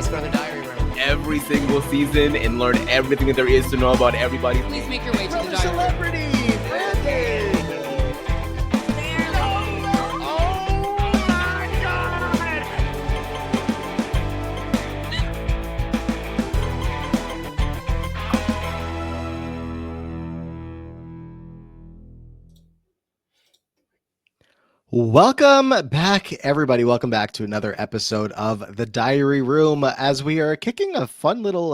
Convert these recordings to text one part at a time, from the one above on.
please go to the diary room. Every single season and learn everything that there is to know about everybody. Please make your way to the diary room. Celebrity, Brandon. Welcome back, everybody. Welcome back to another episode of The Diary Room, as we are kicking a fun little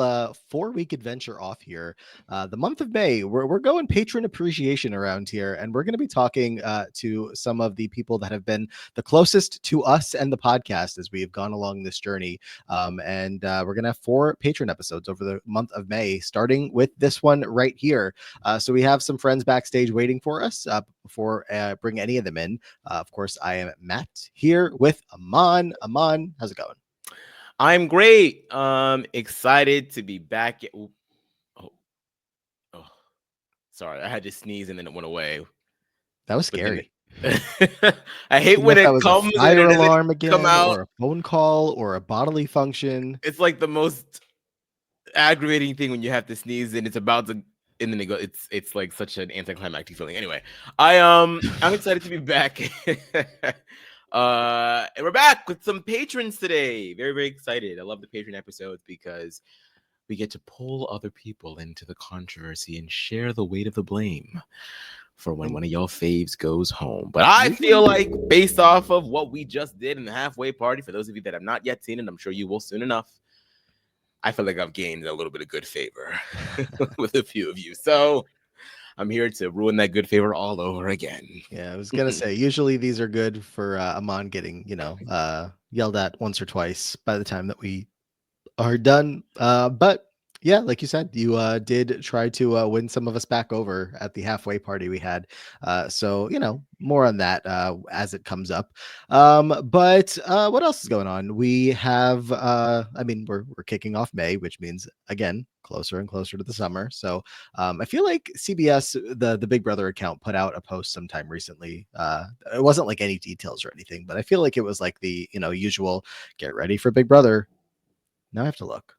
4-week adventure off here. The month of May, we're going Patron Appreciation around here, and we're going to be talking to some of the people that have been the closest to us and the podcast as we have gone along this journey. And we're going to have 4 Patron episodes over the month of May, starting with this one right here. So we have some friends backstage waiting for us before bring any of them in. Of course, I am Matt here with Amon. Amon, how's it going? I'm great. Excited to be back. Oh, sorry. I had to sneeze and then it went away. That was scary. I hate when it comes. A fire alarm again, come out, or a phone call, or a bodily function. It's like the most aggravating thing when you have to sneeze and it's about to. And then they go, it's like such an anticlimactic feeling. Anyway, I'm excited to be back. And we're back with some patrons today. Very, very excited. I love the patron episodes because we get to pull other people into the controversy and share the weight of the blame for when one of y'all faves goes home. But I feel like based off of what we just did in the halfway party, for those of you that have not yet seen it, I'm sure you will soon enough. I feel like I've gained a little bit of good favor with a few of you. So I'm here to ruin that good favor all over again. Yeah, I was going to say, usually these are good for Amon getting, yelled at once or twice by the time that we are done. But yeah, like you said, you did try to win some of us back over at the halfway party we had. So, more on that as it comes up. But what else is going on? We have, we're kicking off May, which means, again, closer and closer to the summer. So I feel like CBS, the Big Brother account, put out a post sometime recently. It wasn't like any details or anything, but I feel like it was like the, usual get ready for Big Brother. Now I have to look.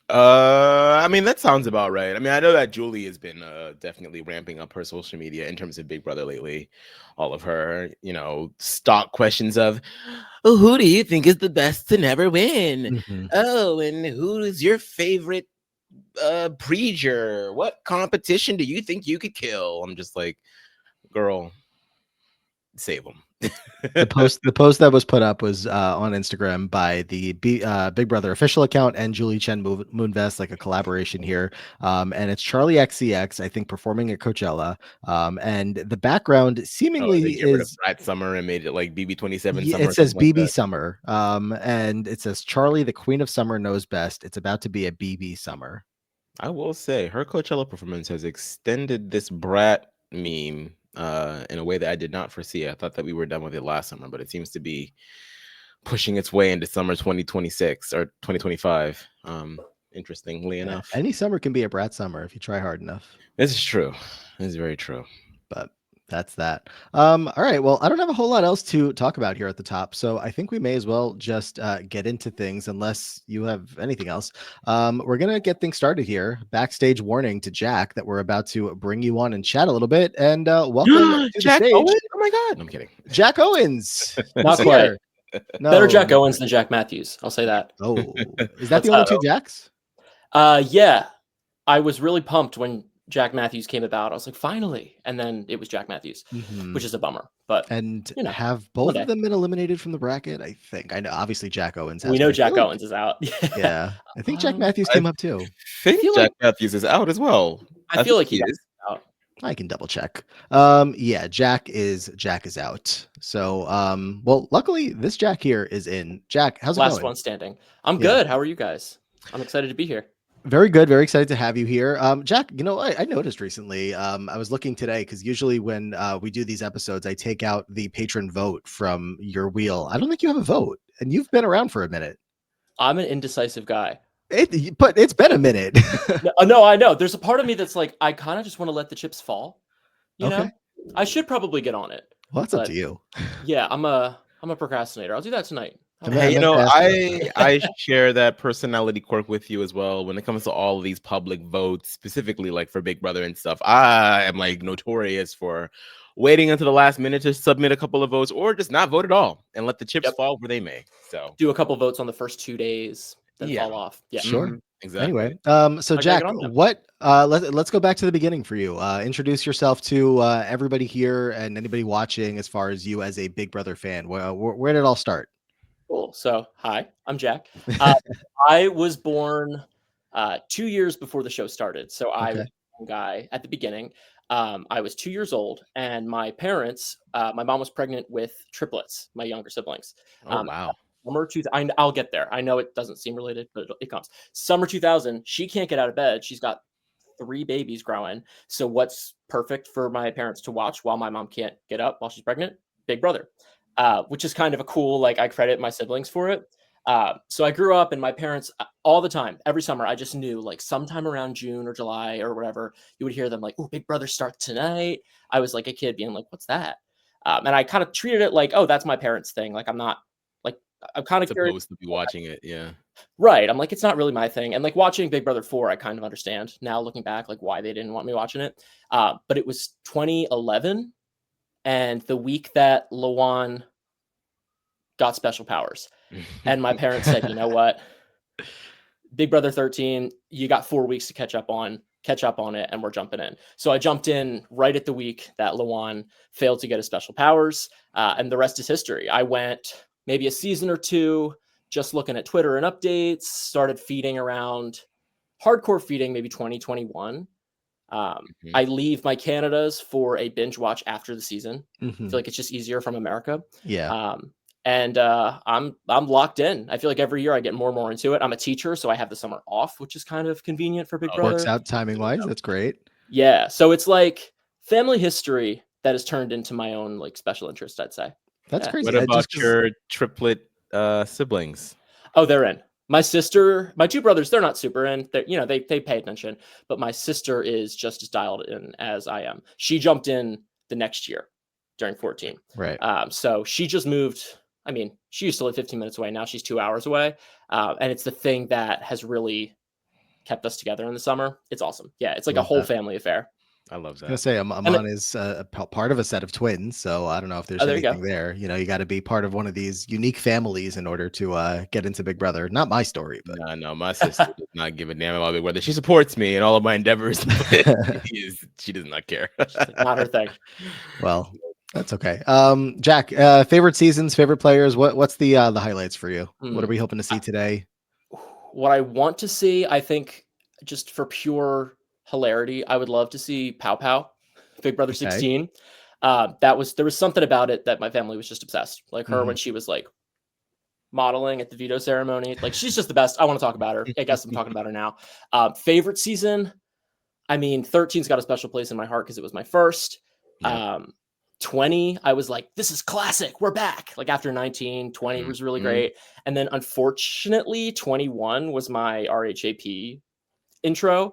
That sounds about right. I know that Julie has been definitely ramping up her social media in terms of Big Brother lately. All of her, stock questions of, oh, who do you think is the best to never win? Mm-hmm. Oh, and who is your favorite preacher? What competition do you think you could kill? I'm just like, girl, save them. The post that was put up was on Instagram by the Big Brother official account and Julie Chen Moonves, like a collaboration here. And it's Charlie XCX, I think, performing at Coachella. And the background seemingly is Brat Summer and made it like BB27 Summer. It says BB like Summer. And it says Charlie, the Queen of Summer, knows best. It's about to be a BB Summer. I will say her Coachella performance has extended this Brat meme in a way that I did not foresee. I thought that we were done with it last summer, but it seems to be pushing its way into summer 2026 or 2025. Interestingly enough, any summer can be a Brat summer if you try hard enough. This is true. This is very true. But that's that. All right. Well, I don't have a whole lot else to talk about here at the top, so I think we may as well just get into things unless you have anything else. We're going to get things started here. Backstage warning to Jack that we're about to bring you on and chat a little bit. And welcome to Jack the stage. Owens? Oh my God. I'm kidding. Jack Owens. Not quite. No. Better Jack Owens than Jack Matthews. I'll say that. Oh, is that the only two Jacks? Yeah. I was really pumped when Jack Matthews came about. I was like, finally. And then it was Jack Matthews, which is a bummer. But have both of them been eliminated from the bracket? I think. I know. Obviously, Jack Owens has. We know Jack Owens is out. Yeah. I think Jack Matthews came up too. I think Jack Matthews is out as well. I feel like he is out. I can double check. Yeah, Jack is out. So, well, luckily this Jack here is in. Jack, how's it going? Last one standing. I'm good. How are you guys? I'm excited to be here. Very good. Very excited to have you here. Jack, I noticed recently, I was looking today because usually when we do these episodes, I take out the patron vote from your wheel. I don't think you have a vote, and you've been around for a minute. I'm an indecisive guy. But it's been a minute. No, I know. There's a part of me that's like, I kind of just want to let the chips fall. You know, I should probably get on it. Well, that's up to you. Yeah, I'm a procrastinator. I'll do that tonight. I Hey, you meant to know, ask you. I share that personality quirk with you as well when it comes to all of these public votes, specifically like for Big Brother and stuff. I am like notorious for waiting until the last minute to submit a couple of votes or just not vote at all and let the chips Yep. fall where they may. So Do a couple votes on the first 2 days, then yeah, fall off. Yeah. Sure. exactly. Anyway, so I gotta Jack, get on them. what? Let's go back to the beginning for you. Introduce yourself to everybody here and anybody watching, as far as you as a Big Brother fan. Where did it all start? Cool. So, hi, I'm Jack. Uh, I was born 2 years before the show started. So I was Okay. a young guy at the beginning. I was 2 years old, and my parents, my mom was pregnant with triplets, my younger siblings. Oh wow. Summer I'll get there. I know it doesn't seem related, but it comes. Summer 2000, she can't get out of bed. She's got 3 babies growing. So what's perfect for my parents to watch while my mom can't get up while she's pregnant? Big Brother, which is kind of a cool, like, I credit my siblings for it. So I grew up, and my parents all the time, every summer, I just knew, like, sometime around June or July or whatever, you would hear them like, "Oh, Big Brother starts tonight." I was like a kid being like, "What's that?" And I kind of treated it like, "Oh, that's my parents' thing." Like, I'm not like, I'm kind of curious. Supposed to be watching it, yeah. Right. I'm like, it's not really my thing. And like watching Big Brother 4, I kind of understand now looking back, like why they didn't want me watching it. But it was 2011, and the week that Lawan got special powers. And my parents said, you know what? Big Brother 13, you got 4 weeks to catch up on it, and we're jumping in. So I jumped in right at the week that Lawan failed to get his special powers, and the rest is history. I went maybe a season or two just looking at Twitter and updates, started feeding around, hardcore feeding maybe 2021. I leave my Canadas for a binge watch after the season. I feel like it's just easier from America. Yeah. And I'm locked in. I feel like every year I get more and more into it. I'm a teacher, so I have the summer off, which is kind of convenient for Big Brother. Works out timing wise. That's great. Yeah, so it's like family history that has turned into my own like special interest, I'd say. That's Yeah. crazy. What about your triplet siblings? Oh, they're in. My sister, my 2 brothers, they're not super in. They're, they pay attention, but my sister is just as dialed in as I am. She jumped in the next year during 14. Right. So she just moved. I mean, she used to live 15 minutes away. Now she's 2 hours away. And it's the thing that has really kept us together in the summer. It's awesome. Yeah, it's like Love a whole that. family affair. I love I was gonna that. say Amon is part of a set of twins, so I don't know if there's Oh, there you anything go. there. You know, you got to be part of one of these unique families in order to get into Big Brother. Not my story, but No, my sister does not give a damn about Big Brother. She supports me in all of my endeavors, but she does not care. Like, not her thing. well, that's okay. Jack, favorite seasons, favorite players. What's the highlights for you? What are we hoping to see today? What I want to see, I think, just for pure hilarity, I would love to see Pow Pow, Big Brother 16. There was something about it that my family was just obsessed. Like her when she was like modeling at the veto ceremony. Like, she's just the best. I want to talk about her. I guess I'm talking about her now. Favorite season, I mean, 13's got a special place in my heart because it was my first. Yeah. 20, I was like, this is classic. We're back. Like after 19, 20 was really great. And then unfortunately, 21 was my RHAP intro.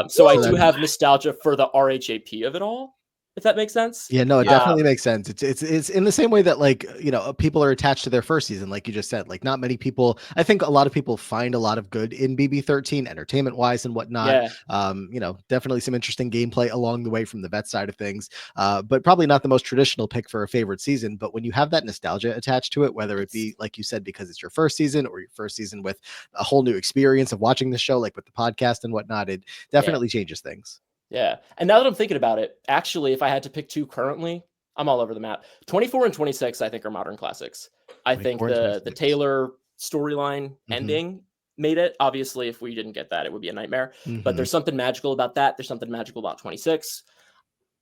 So I do have nostalgia for the RHAP of it all, if that makes sense. Yeah, no, it definitely makes sense. It's in the same way that, like, you know, people are attached to their first season, like you just said. Like, not many people. I think a lot of people find a lot of good in BB13, entertainment wise and whatnot. You know, definitely some interesting gameplay along the way from the vet side of things. But probably not the most traditional pick for a favorite season. But when you have that nostalgia attached to it, whether it be, like you said, because it's your first season or your first season with a whole new experience of watching the show, like with the podcast and whatnot, it definitely changes things. Yeah. And now that I'm thinking about it, actually, if I had to pick 2 currently, I'm all over the map. 24 and 26, I think, are modern classics. I think the Taylor storyline ending made it. Obviously, if we didn't get that, it would be a nightmare. But there's something magical about that. There's something magical about 26.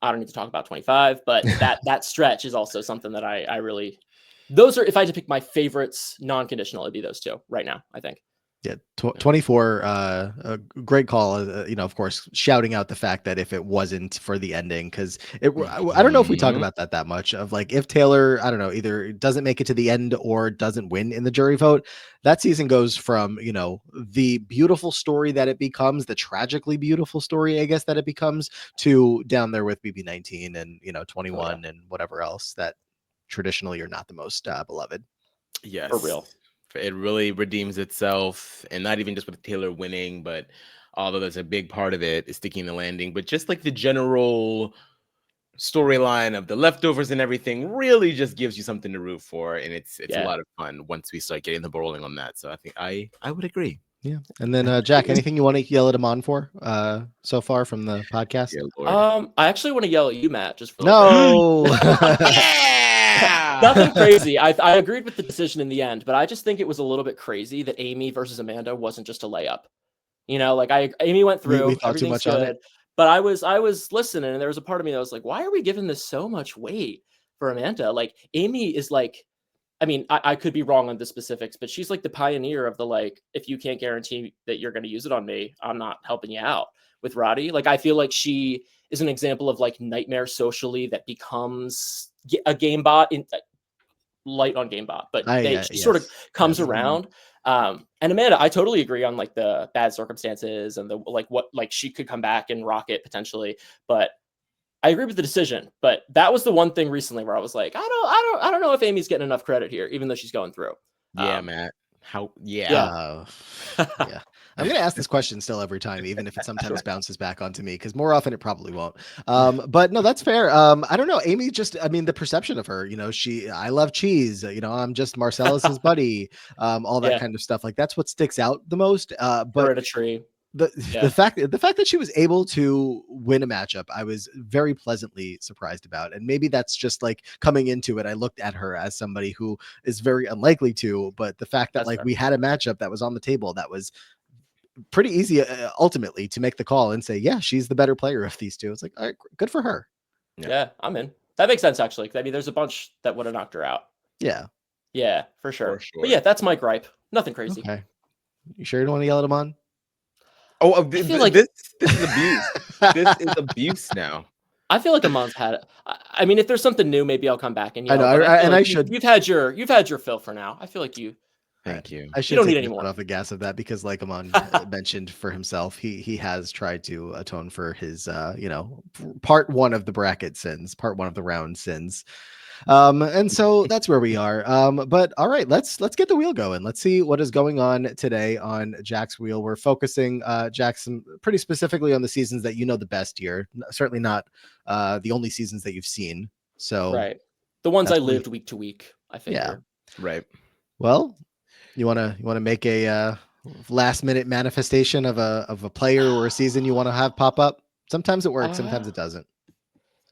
I don't need to talk about 25, but that stretch is also something that I really, those are, if I had to pick my favorites, non-conditional, it'd be those 2 right now, I think. Yeah, 24, a great call. You know, of course, shouting out the fact that if it wasn't for the ending, because I don't know if we talk about that much, of like, if Taylor, I don't know, either doesn't make it to the end or doesn't win in the jury vote, that season goes from, you know, the beautiful story that it becomes, the tragically beautiful story, I guess, that it becomes, to down there with BB19 and, you know, 21 and whatever else that traditionally are not the most beloved. Yes. For real. It really redeems itself, and not even just with Taylor winning, but although that's a big part of it is sticking the landing, but just like the general storyline of the leftovers and everything really just gives you something to root for, and it's a lot of fun once we start getting the ball rolling on that. So I think I would agree. Yeah. And then Jack, anything you want to yell at Amon for so far from the podcast? Yeah, Lord. I actually want to yell at you, Matt, just for No. Yeah! Nothing crazy. I agreed with the decision in the end, but I just think it was a little bit crazy that Amy versus Amanda wasn't just a layup. You know, like Amy went through, we thought too everything's much good. on it. But I was listening, and there was a part of me that was like, why are we giving this so much weight for Amanda? Like Amy is like, I mean, I could be wrong on the specifics, but she's like the pioneer of the like, if you can't guarantee that you're going to use it on me, I'm not helping you out with Roddy. Like, I feel like she is an example of like nightmare socially that becomes a game bot in light on game bot, but she sort of comes around. And Amanda, I totally agree on like the bad circumstances and the like what like she could come back and rock it potentially, but I agree with the decision. But that was the one thing recently where I was like, I don't know if Amy's getting enough credit here, even though she's going through. Yeah, Matt. How? Yeah. I'm going to ask this question still every time, even if it sometimes bounces back onto me, because more often it probably won't. But no, that's fair. I don't know. Amy just, I mean, the perception of her, you know, I love cheese, you know, I'm just Marcellus's buddy, all that kind of stuff. Like that's what sticks out the most. But Hereditary. The fact that she was able to win a matchup, I was very pleasantly surprised about. And maybe that's just like coming into it, I looked at her as somebody who is very unlikely to, but the fact that we had a matchup that was on the table that was pretty easy ultimately to make the call and say, yeah, she's the better player of these two. It's like, all right, good for her. Yeah, I'm in. That makes sense actually. I mean, there's a bunch that would have knocked her out. Yeah, for sure. But yeah, that's my gripe. Nothing crazy. Okay. You sure you don't want to yell at him on? Oh, I feel like this is abuse. This is abuse now. I feel like Amon's had it. I mean, if there's something new, maybe I'll come back and yell. I know, and I should. You've had your fill for now. I feel like you. Thank you. I should don't need any more. off the gas of that because, like Amon mentioned for himself, he has tried to atone for his, part one of the bracket sins, part one of the round sins. And so that's where we are. But all right, let's get the wheel going. Let's see what is going on today on Jack's wheel. We're focusing, Jackson, pretty specifically on the seasons that you know the best here. Certainly not the only seasons that you've seen. So right, the ones I lived week to week. I figure. Yeah. Right. Well, you wanna make a last minute manifestation of a player or a season you want to have pop up? Sometimes it works, sometimes it doesn't.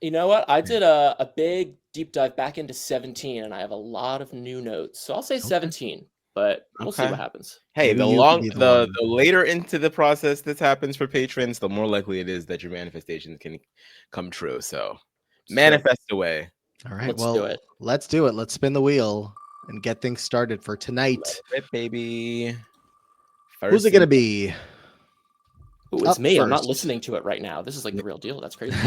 You know what? I did a big deep dive back into 17, and I have a lot of new notes. So I'll say 17, but we'll see what happens. Hey, the later into the process this happens for patrons, the more likely it is that your manifestations can come true. So manifest away. All right, let's do it. Let's spin the wheel and get things started for tonight. Baby. Who's it going to be? Ooh, it's me. First. I'm not listening to it right now. This is like the real deal. That's crazy.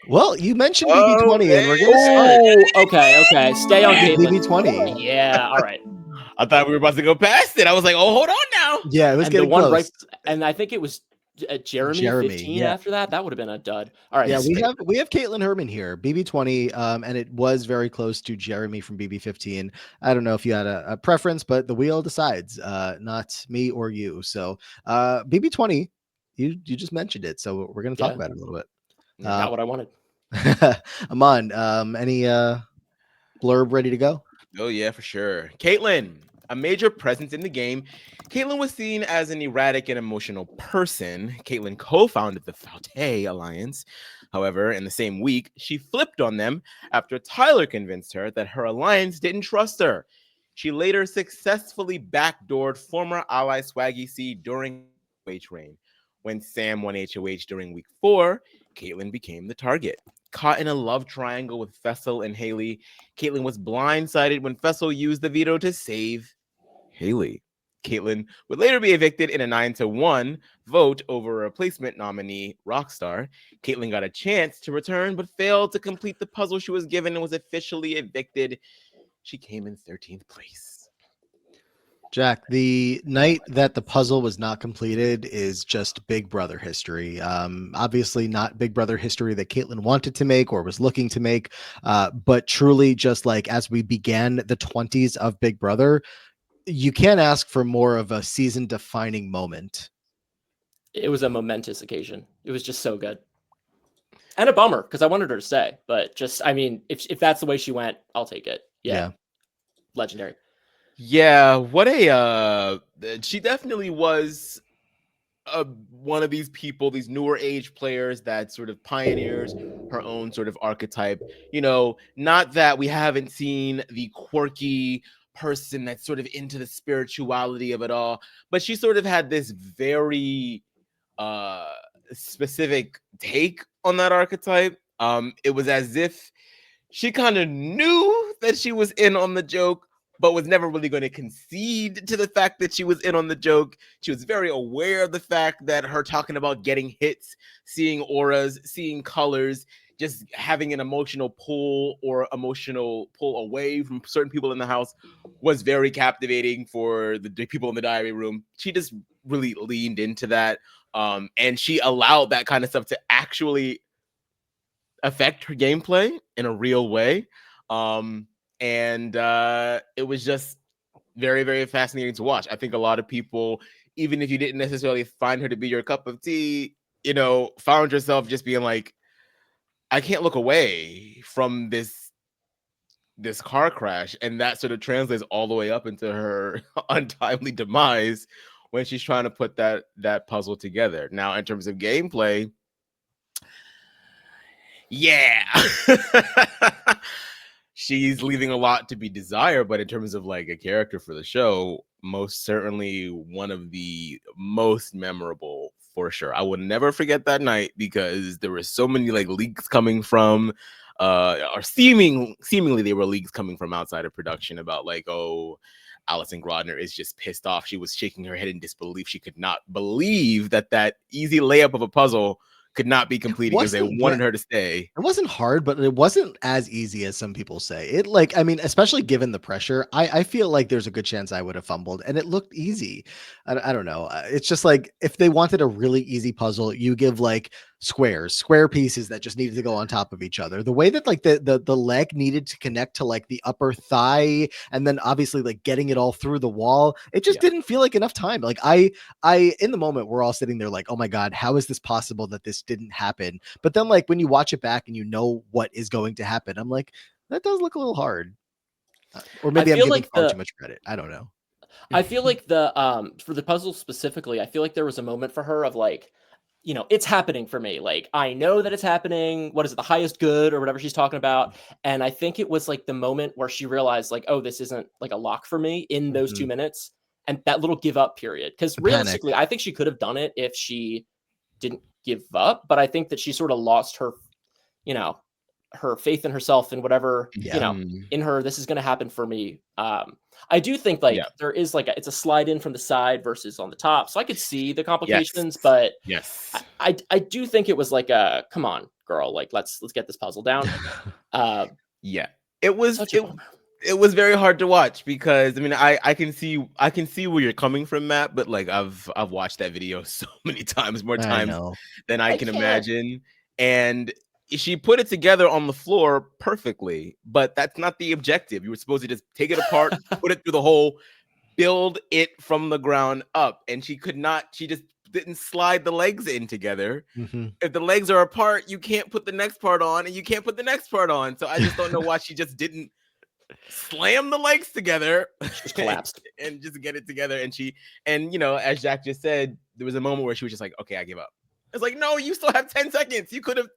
Well, you mentioned BB20, and we're going to start. Okay. Stay on Kaitlyn. BB20. Yeah, all right. I thought we were about to go past it. I was like, oh, hold on now. Yeah, it was getting close. Right, and I think it was Jeremy 15 after that. That would have been a dud. All right. Yeah, we have Kaitlyn Hermon here, BB20, and it was very close to Jeremy from BB15. I don't know if you had a preference, but the wheel decides, not me or you. So BB20, you just mentioned it, so we're going to talk about it a little bit. Not what I wanted. Amon, any blurb ready to go? Oh yeah, for sure. Kaitlyn, a major presence in the game. Kaitlyn was seen as an erratic and emotional person. Kaitlyn co-founded the Faute Alliance. However, in the same week, she flipped on them after Tyler convinced her that her alliance didn't trust her. She later successfully backdoored former ally Swaggy C during HOH reign. When Sam won HOH during week 4, Kaitlyn became the target. Caught in a love triangle with Fessel and Haley, Kaitlyn was blindsided when Fessel used the veto to save Haley. Kaitlyn would later be evicted in a 9-1 vote over a replacement nominee, Rockstar. Kaitlyn got a chance to return, but failed to complete the puzzle she was given and was officially evicted. She came in 13th place. Jack, the night that the puzzle was not completed is just Big Brother history. Obviously not Big Brother history that Kaitlyn wanted to make or was looking to make, but truly just like as we began the 20s of Big Brother, you can't ask for more of a season-defining moment. It was a momentous occasion. It was just so good. And a bummer because I wanted her to stay, but just, I mean, if that's the way she went, I'll take it. Yeah. Legendary. Yeah, what a she definitely was one of these people, these newer age players that sort of pioneers her own sort of archetype. You know, not that we haven't seen the quirky person that's sort of into the spirituality of it all, but she sort of had this very specific take on that archetype. It was as if she kind of knew that she was in on the joke, but was never really going to concede to the fact that she was in on the joke. She was very aware of the fact that her talking about getting hits, seeing auras, seeing colors, just having an emotional pull or emotional pull away from certain people in the house was very captivating for the people in the diary room. She just really leaned into that. And she allowed that kind of stuff to actually affect her gameplay in a real way. And it was just very, very fascinating to watch. I think a lot of people, even if you didn't necessarily find her to be your cup of tea, you know, found yourself just being like, I can't look away from this car crash. And that sort of translates all the way up into her untimely demise when she's trying to put that puzzle together. Now, in terms of gameplay, yeah. She's leaving a lot to be desired, but in terms of like a character for the show, most certainly one of the most memorable for sure. I will never forget that night because there were so many like leaks coming from or seemingly they were leaks coming from outside of production about like, oh, Alison Grodner is just pissed off. She was shaking her head in disbelief. She could not believe that easy layup of a puzzle could not be completed because they wanted her to stay. It wasn't hard, but it wasn't as easy as some people say. It like, I mean, especially given the pressure, I feel like there's a good chance I would have fumbled and it looked easy. I don't know. It's just like, if they wanted a really easy puzzle, you give like square pieces that just needed to go on top of each other. The way that like the leg needed to connect to like the upper thigh and then obviously like getting it all through the wall, it just didn't feel like enough time. Like I in the moment we're all sitting there like, oh my God, how is this possible that this didn't happen? But then like when you watch it back and you know what is going to happen, I'm like, that does look a little hard. Or maybe I'm giving like far too much credit. I don't know. I feel like for the puzzle specifically, I feel like there was a moment for her of like, you know, it's happening for me. Like, I know that it's happening. What is it? The highest good or whatever she's talking about. And I think it was like the moment where she realized like, oh, this isn't like a lock for me in those 2 minutes. And that little give up period. Because realistically, I think she could have done it if she didn't give up. But I think that she sort of lost her, you know, her faith in herself and whatever, you know, in her, this is going to happen for me. I do think like there is like it's a slide in from the side versus on the top. So I could see the complications, but I do think it was like a, come on, girl, like let's get this puzzle down. It was very hard to watch because I mean I can see where you're coming from, Matt, but like I've watched that video so many times, more times than I can imagine. And she put it together on the floor perfectly, but that's not the objective. You were supposed to just take it apart, put it through the hole, build it from the ground up. And she just didn't slide the legs in together. If the legs are apart, you can't put the next part on and you can't put the next part on. So I just don't know why she just didn't slam the legs together, just collapsed and just get it together. And you know, as Jack just said, there was a moment where she was just like, okay, I give up. It's like, no, you still have 10 seconds. You could have.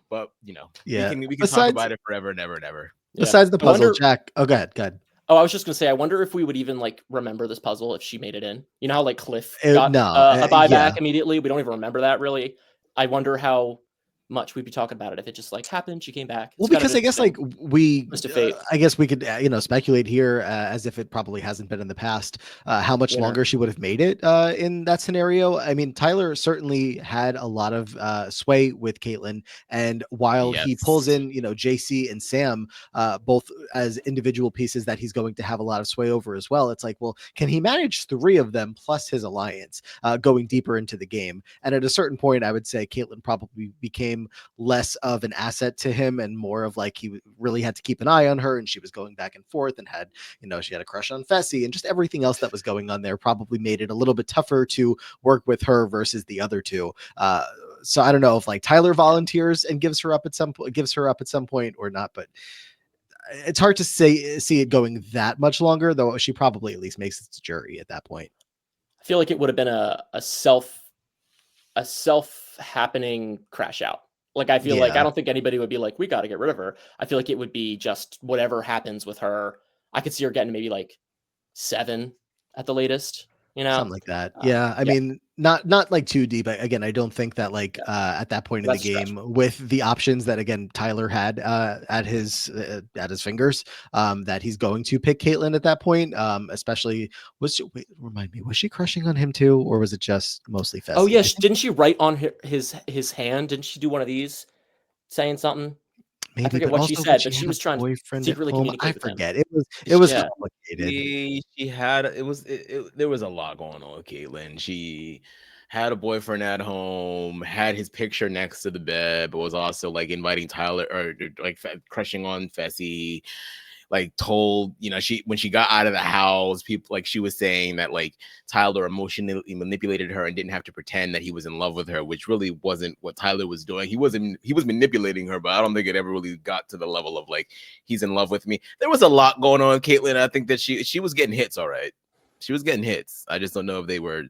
But you know, we can talk about it forever and ever and ever. Besides the puzzle, Jack. Oh, go ahead. Oh, I was just gonna say, I wonder if we would even like remember this puzzle if she made it in. You know how like Cliff got a buyback immediately. We don't even remember that really. I wonder how much we'd be talking about it if it just like happened. She came back. Well, It's kind of because I guess like interesting. we, Twist of fate. I guess we could, speculate here as if it probably hasn't been in the past, how much Winner. longer she would have made it in that scenario. I mean, Tyler certainly had a lot of sway with Kaitlyn, and while he pulls Yes. in, JC and Sam, both as individual pieces that he's going to have a lot of sway over as well. It's like, well, can he manage three of them plus his alliance going deeper into the game? And at a certain point, I would say Kaitlyn probably became less of an asset to him and more of like he really had to keep an eye on her, and she was going back and forth and had, she had a crush on Fessy, and just everything else that was going on there probably made it a little bit tougher to work with her versus the other two. So I don't know if like Tyler volunteers and gives her up at some point or not, but it's hard to see it going that much longer, though she probably at least makes it to jury at that point. I feel like it would have been a self happening crash out. Like, I feel like I don't think anybody would be like, we got to get rid of her. I feel like it would be just whatever happens with her. I could see her getting maybe like 7 at the latest, Something like that. I mean, not like too deep. Again, I don't think that like at that point in the game with the options that again Tyler had at his fingers, that he's going to pick Kaitlyn at that point. Especially remind me, was she crushing on him too, or was it just mostly Fessy? Oh yeah, didn't she write on his hand? Didn't she do one of these saying something? Maybe, I forget what she said, but she was trying to secretly communicate with him. I forget. It was complicated. She had there was a lot going on with Kaitlyn. She had a boyfriend at home, had his picture next to the bed, but was also like inviting Tyler or like crushing on Fessy. Like told, when she got out of the house, people like she was saying that like Tyler emotionally manipulated her and didn't have to pretend that he was in love with her, which really wasn't what Tyler was doing. He was manipulating her, but I don't think it ever really got to the level of like he's in love with me. There was a lot going on with Kaitlyn. I think that she was getting hits, all right. She was getting hits. I just don't know if they were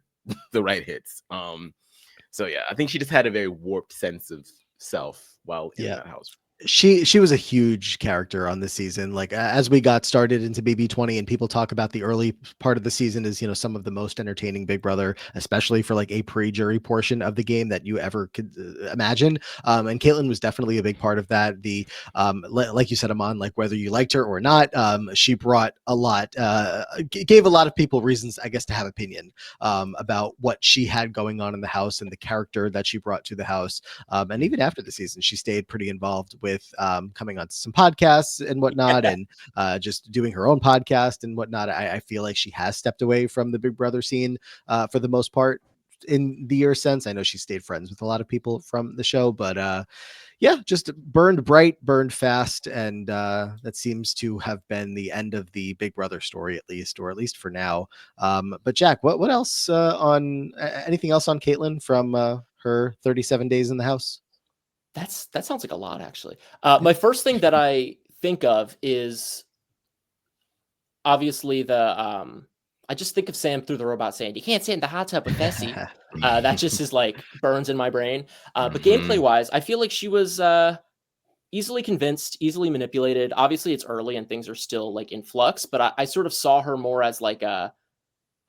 the right hits. So yeah, I think she just had a very warped sense of self while in that house. She was a huge character on the season. Like as we got started into BB20 and people talk about the early part of the season is, some of the most entertaining Big Brother, especially for like a pre-jury portion of the game that you ever could imagine. And Kaitlyn was definitely a big part of that. The like you said, Amon, like whether you liked her or not, she brought a lot, gave a lot of people reasons, I guess, to have opinion about what she had going on in the house and the character that she brought to the house. And even after the season, she stayed pretty involved with coming on some podcasts and whatnot, and just doing her own podcast and whatnot. I feel like she has stepped away from the Big Brother scene for the most part in the year since. I know she stayed friends with a lot of people from the show, but just burned bright, burned fast, and that seems to have been the end of the Big Brother story, at least for now. But Jack, what else on anything else on Kaitlyn from her 37 days in the house? That sounds like a lot, actually. My first thing that I think of is obviously I just think of Sam through the robot saying, "You can't sit in the hot tub with Fessy." That just is like burns in my brain. But gameplay wise, I feel like she was easily convinced, easily manipulated. Obviously, it's early and things are still like in flux, but I sort of saw her more as like a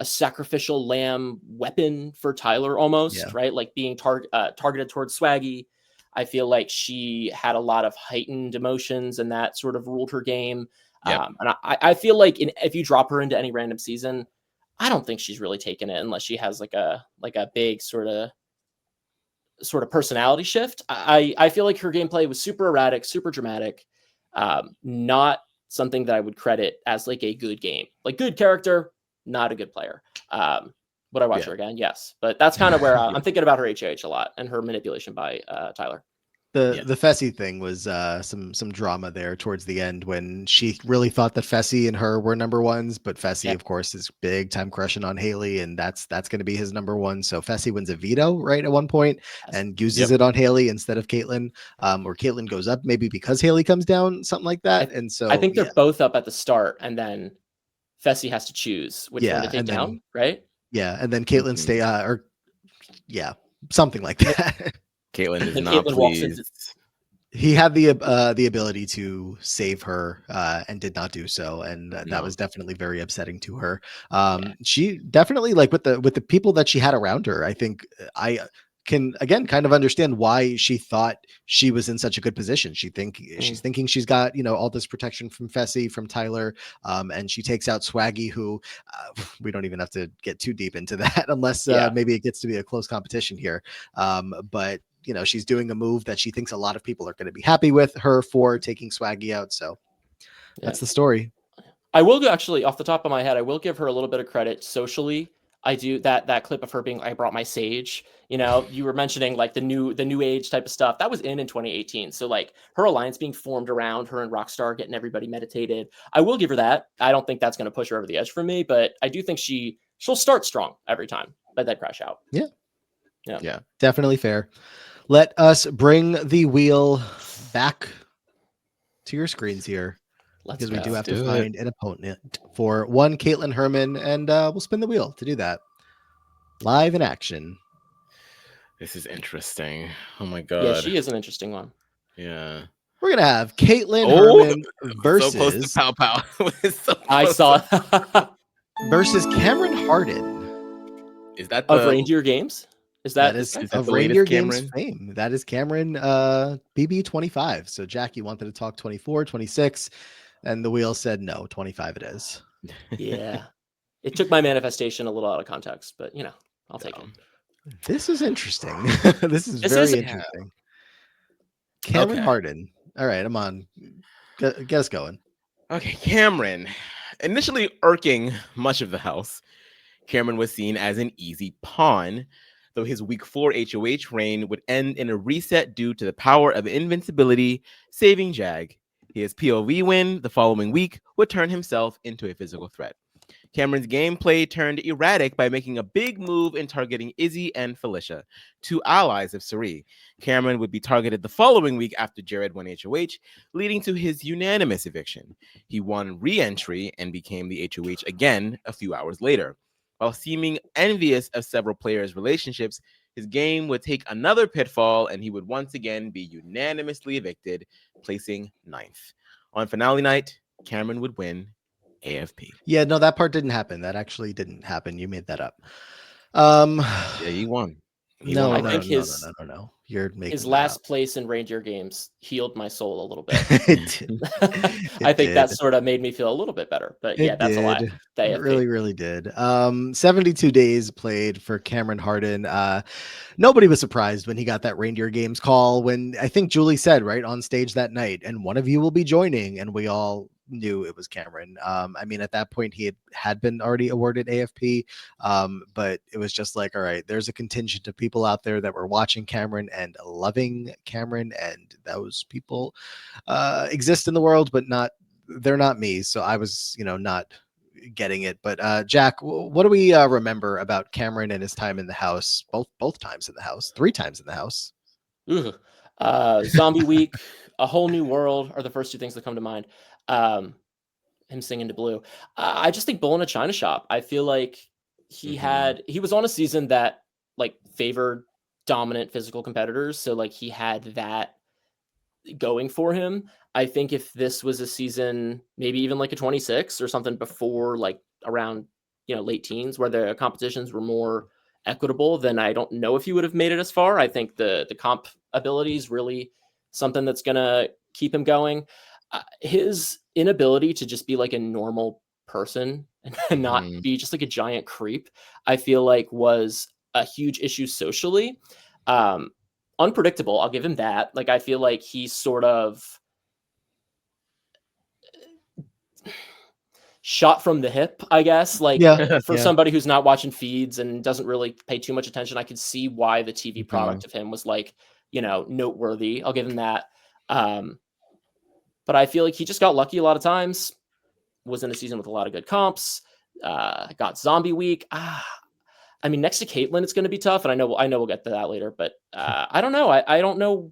sacrificial lamb weapon for Tyler almost, right? Like being targeted towards Swaggy. I feel like she had a lot of heightened emotions and that sort of ruled her game. And I feel like if you drop her into any random season, I don't think she's really taken it unless she has like a big sort of personality shift. I feel like her gameplay was super erratic, super dramatic. Not something that I would credit as like a good game. Like good character, not a good player. Would I watch her again? Yes. But that's kind of where I'm thinking about her HH a lot and her manipulation by Tyler. The Fessy thing was some drama there towards the end when she really thought that Fessy and her were number ones, but Fessy, of course, is big time crushing on Haley, and that's going to be his number one. So Fessy wins a veto right at one point and uses it on Haley instead of Kaitlyn, or Kaitlyn goes up maybe because Haley comes down, something like that. And so I think they're both up at the start, and then Fessy has to choose which one to take down, right? Yeah, and then Kaitlyn something like that. Kaitlyn is not pleased. He had the ability to save her and did not do so, and that was definitely very upsetting to her. She definitely, like with the people that she had around her, I think can again kind of understand why she thought she was in such a good position. She's thinking she's got, you know, all this protection from Fessy, from Tyler, and she takes out Swaggy, who we don't even have to get too deep into that unless maybe it gets to be a close competition here. But you know, she's doing a move that she thinks a lot of people are going to be happy with her for taking Swaggy out. So that's the story. I will go, actually, off the top of my head, I will give her a little bit of credit socially. I do that clip of her being, I brought my sage, you know, you were mentioning like the new age type of stuff that was in 2018. So like her alliance being formed around her and Rockstar, getting everybody meditated. I will give her that. I don't think that's going to push her over the edge for me, but I do think she'll start strong every time. Let that crash out. Yeah, definitely fair. Let us bring the wheel back to your screens here. Because we do have to find an opponent for one Kaitlyn Hermon, and we'll spin the wheel to do that. Live in action. This is interesting. Oh my god. Yeah, she is an interesting one. Yeah. We're gonna have Kaitlyn Hermon versus so close to Pow Pow. I saw versus Cameron Hardin. Is that of Reindeer Games? Is that of Reindeer Games fame? That is Cameron BB 25. So Jackie wanted to talk 24, 26. And the wheel said no, 25 it is. Yeah. It took my manifestation a little out of context, but you know, I'll take it. This is interesting. This is very interesting. Cameron Hardin. All right, I'm on. Get us going. Okay, Cameron. Initially irking much of the house, Cameron was seen as an easy pawn, though his week 4 HOH reign would end in a reset due to the power of invincibility, saving Jag. His POV win the following week would turn himself into a physical threat. Cameron's gameplay turned erratic by making a big move in targeting Izzy and Felicia, two allies of Suri. Cameron would be targeted the following week after Jared won HOH, leading to his unanimous eviction. He won re-entry and became the HOH again a few hours later. While seeming envious of several players' relationships, his game would take another pitfall and he would once again be unanimously evicted, placing 9th. On finale night, Cameron would win AFP. Yeah, no, that part didn't happen. That actually didn't happen. You made that up. Yeah, he won. No. You're making his last place in Reindeer Games healed my soul a little bit. I think that sort of made me feel a little bit better. But yeah, that's a lie. It really did. 72 days played for Cameron Hardin. Nobody was surprised when he got that Reindeer Games call, when I think Julie said right on stage that night, and one of you will be joining, and we all knew it was Cameron. I mean, at that point he had been already awarded AFP, but it was just like, all right, there's a contingent of people out there that were watching Cameron and loving Cameron, and those people exist in the world, but they're not me. So I was, not getting it. But Jack, what do we remember about Cameron and his time in the house? Both times in the house, 3 times in the house. Zombie Week, A Whole New World are the first 2 things that come to mind. Him singing to Blue. I just think Bull in a China Shop. I feel like he was on a season that like favored dominant physical competitors. So like he had that going for him. I think if this was a season, maybe even like a 26 or something before, like around, late teens, where the competitions were more equitable, then I don't know if he would have made it as far. I think the comp ability is really something that's going to keep him going. His inability to just be like a normal person and not be just like a giant creep, I feel like was a huge issue socially. Unpredictable, I'll give him that. Like, I feel like he's sort of shot from the hip, I guess. Like, for somebody who's not watching feeds and doesn't really pay too much attention, I could see why the TV product of him was like, noteworthy. I'll give him that. But I feel like he just got lucky a lot of times, was in a season with a lot of good comps, got Zombie Week. I mean, next to Kaitlyn, it's going to be tough. And I know we'll get to that later, but I don't know. I don't know.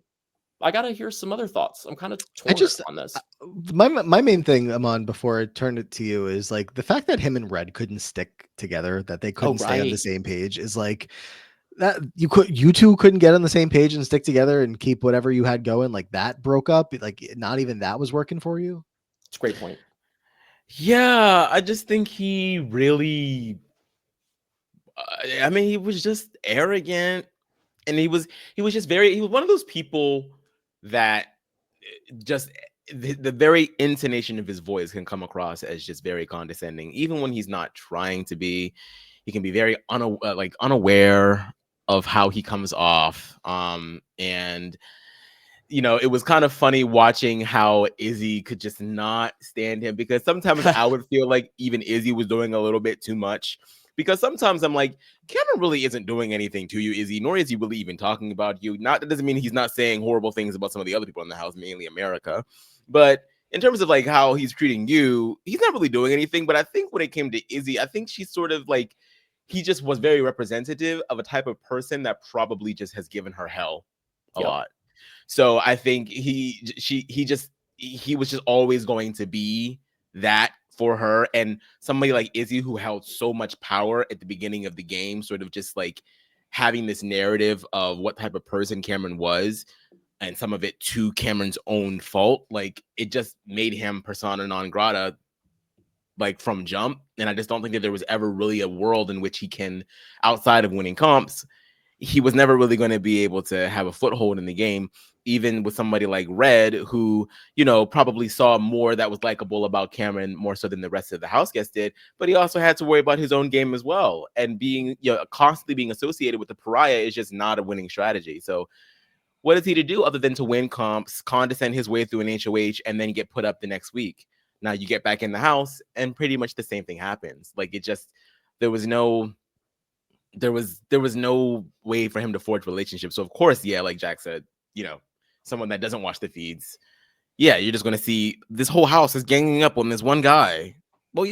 I got to hear some other thoughts. I'm kind of torn on this. My main thing, Amon, before I turn it to you, is like the fact that him and Red couldn't stick together, that they couldn't stay on the same page, is like that you two couldn't get on the same page and stick together and keep whatever you had going. Like that broke up. Like not even that was working for you. It's a great point. Yeah, I just think he really, he was just arrogant And he was one of those people that just the very intonation of his voice can come across as just very condescending, even when he's not trying to be. He can be very unaware of how he comes off. And it was kind of funny watching how Izzy could just not stand him, because sometimes I would feel like even Izzy was doing a little bit too much. Because sometimes I'm like, Cameron really isn't doing anything to you, Izzy, nor is he really even talking about you. That doesn't mean he's not saying horrible things about some of the other people in the house, mainly America. But in terms of like how he's treating you, he's not really doing anything. But I think when it came to Izzy, I think she's sort of like, he just was very representative of a type of person that probably just has given her hell a lot. So I think he was just always going to be that for her. And somebody like Izzy, who held so much power at the beginning of the game, sort of just like having this narrative of what type of person Cameron was, and some of it to Cameron's own fault, like it just made him persona non grata, like from jump. And I just don't think that there was ever really a world in which he can, outside of winning comps, he was never really going to be able to have a foothold in the game, even with somebody like Red, who, probably saw more that was likable about Cameron more so than the rest of the house guests did. But he also had to worry about his own game as well. And being, constantly being associated with the pariah is just not a winning strategy. So what is he to do other than to win comps, condescend his way through an HOH, and then get put up the next week? Now you get back in the house and pretty much the same thing happens. Like there was no way for him to forge relationships. So of course, like Jack said, someone that doesn't watch the feeds, you're just going to see this whole house is ganging up on this one guy. Well,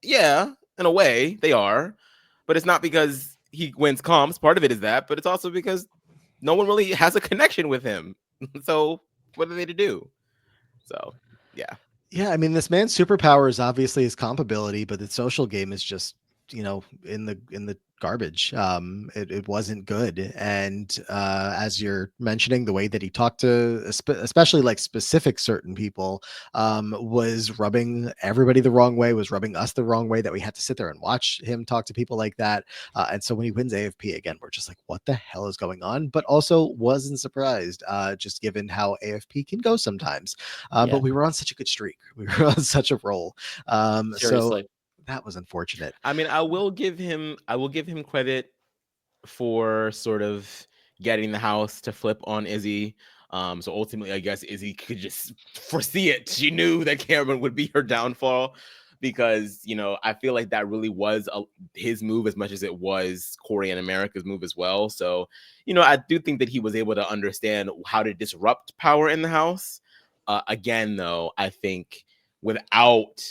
yeah, in a way they are, but it's not because he wins comps. Part of it is that, but it's also because no one really has a connection with him. So what are they to do? So, yeah. Yeah, I mean, this man's superpower is obviously his comp ability, but the social game is just, in the garbage. It wasn't good. And as you're mentioning, the way that he talked to especially like specific certain people was rubbing everybody the wrong way, was rubbing us the wrong way, that we had to sit there and watch him talk to people like that. And so when he wins AFP again, we're just like, what the hell is going on? But also wasn't surprised, just given how AFP can go sometimes. But we were on such a good streak. We were on such a roll. Seriously. So that was unfortunate. I mean, I will give him credit for sort of getting the house to flip on Izzy. So ultimately, I guess Izzy could just foresee it. She knew that Cameron would be her downfall, because I feel like that really was his move as much as it was Corey and America's move as well. So I do think that he was able to understand how to disrupt power in the house. Again, though, I think without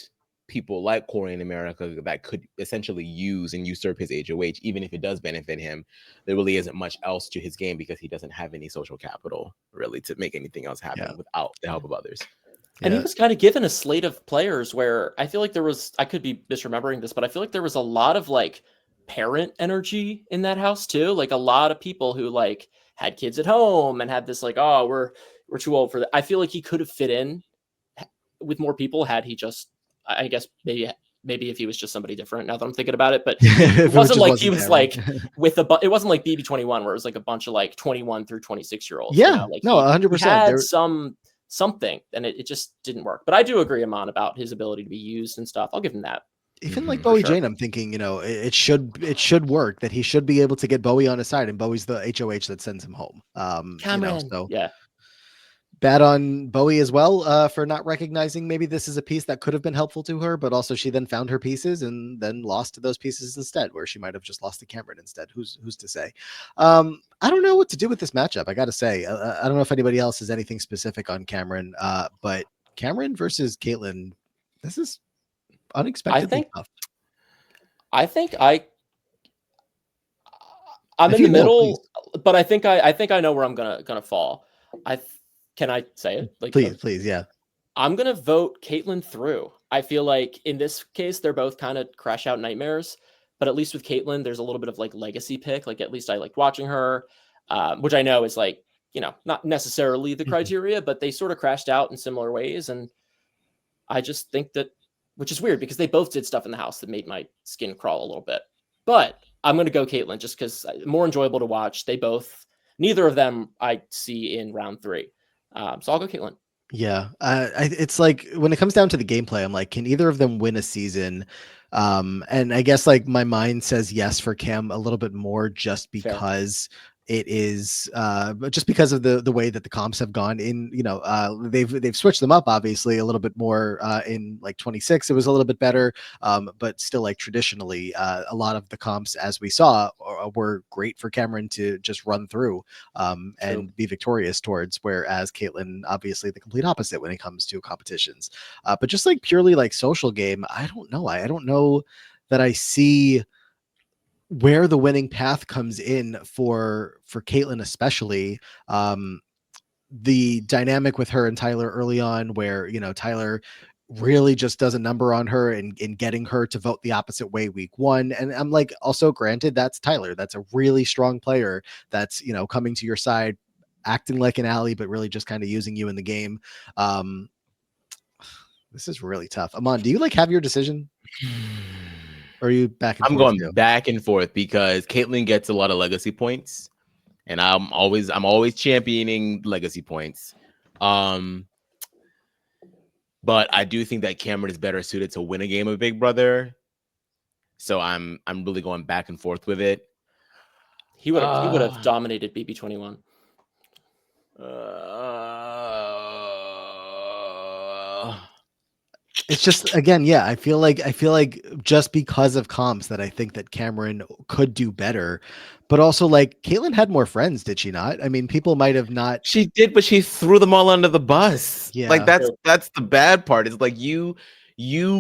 people like Corey in America that could essentially use and usurp his HOH, even if it does benefit him, there really isn't much else to his game, because he doesn't have any social capital really to make anything else happen without the help of others. And he was kind of given a slate of players where I feel like I could be misremembering this, but I feel like there was a lot of like parent energy in that house too. Like a lot of people who like had kids at home and had this like, oh, we're too old for that. I feel like he could have fit in with more people had he just, I guess maybe if he was just somebody different, now that I'm thinking about it, but it wasn't like he was like with it wasn't like BB21 where it was like a bunch of like 21 through 26 year olds. Yeah, like no, 100%. He had something, and it just didn't work. But I do agree, Amon, about his ability to be used and stuff. I'll give him that. Even like Bowie Jane, I'm thinking, it should work, that he should be able to get Bowie on his side, and Bowie's the HOH that sends him home. So yeah. Bad on Bowie as well for not recognizing maybe this is a piece that could have been helpful to her, but also she then found her pieces and then lost to those pieces instead, where she might have just lost to Cameron instead. Who's to say? I don't know what to do with this matchup. I got to say, I don't know if anybody else has anything specific on Cameron, but Cameron versus Kaitlyn, this is unexpectedly tough. I'm in the middle, but I think I know where I'm gonna fall. Can I say it? Like, please, yeah. I'm gonna vote Kaitlyn through. I feel like in this case they're both kind of crash out nightmares, but at least with Kaitlyn, there's a little bit of like legacy pick. Like at least I liked watching her, which I know is like not necessarily the criteria, but they sort of crashed out in similar ways, and I just think that, which is weird because they both did stuff in the house that made my skin crawl a little bit. But I'm gonna go Kaitlyn just because more enjoyable to watch. They both neither of them I see in round 3. So I'll go Kaitlyn. Yeah, it's like when it comes down to the gameplay, I'm like, can either of them win a season? And I guess like my mind says yes for Cam a little bit more, just Fair. because it is but just because of the way that the comps have gone in. They've switched them up obviously a little bit more in like 26. It was a little bit better, but still like traditionally a lot of the comps, as we saw, were great for Cameron to just run through and be victorious towards, whereas Kaitlyn obviously the complete opposite when it comes to competitions. But just like purely like social game, I don't know. I don't know that I see where the winning path comes in for Kaitlyn, especially. The dynamic with her and Tyler early on, where Tyler really just does a number on her in getting her to vote the opposite way week 1. And I'm like, also granted, that's Tyler. That's a really strong player that's coming to your side, acting like an ally, but really just kind of using you in the game. This is really tough. Amon, do you like have your decision? Or are you back and I'm forth going too? back and forth because Kaitlyn gets a lot of legacy points, and I'm always championing legacy points. But I do think that Cameron is better suited to win a game of Big Brother. So I'm really going back and forth with it. He would have dominated BB21. It's just, again, yeah, I feel like just because of comps that I think that Cameron could do better, but also like Kaitlyn had more friends, did she not? I mean, people might have not. She did, but she threw them all under the bus. Yeah. Like that's the bad part. It's like you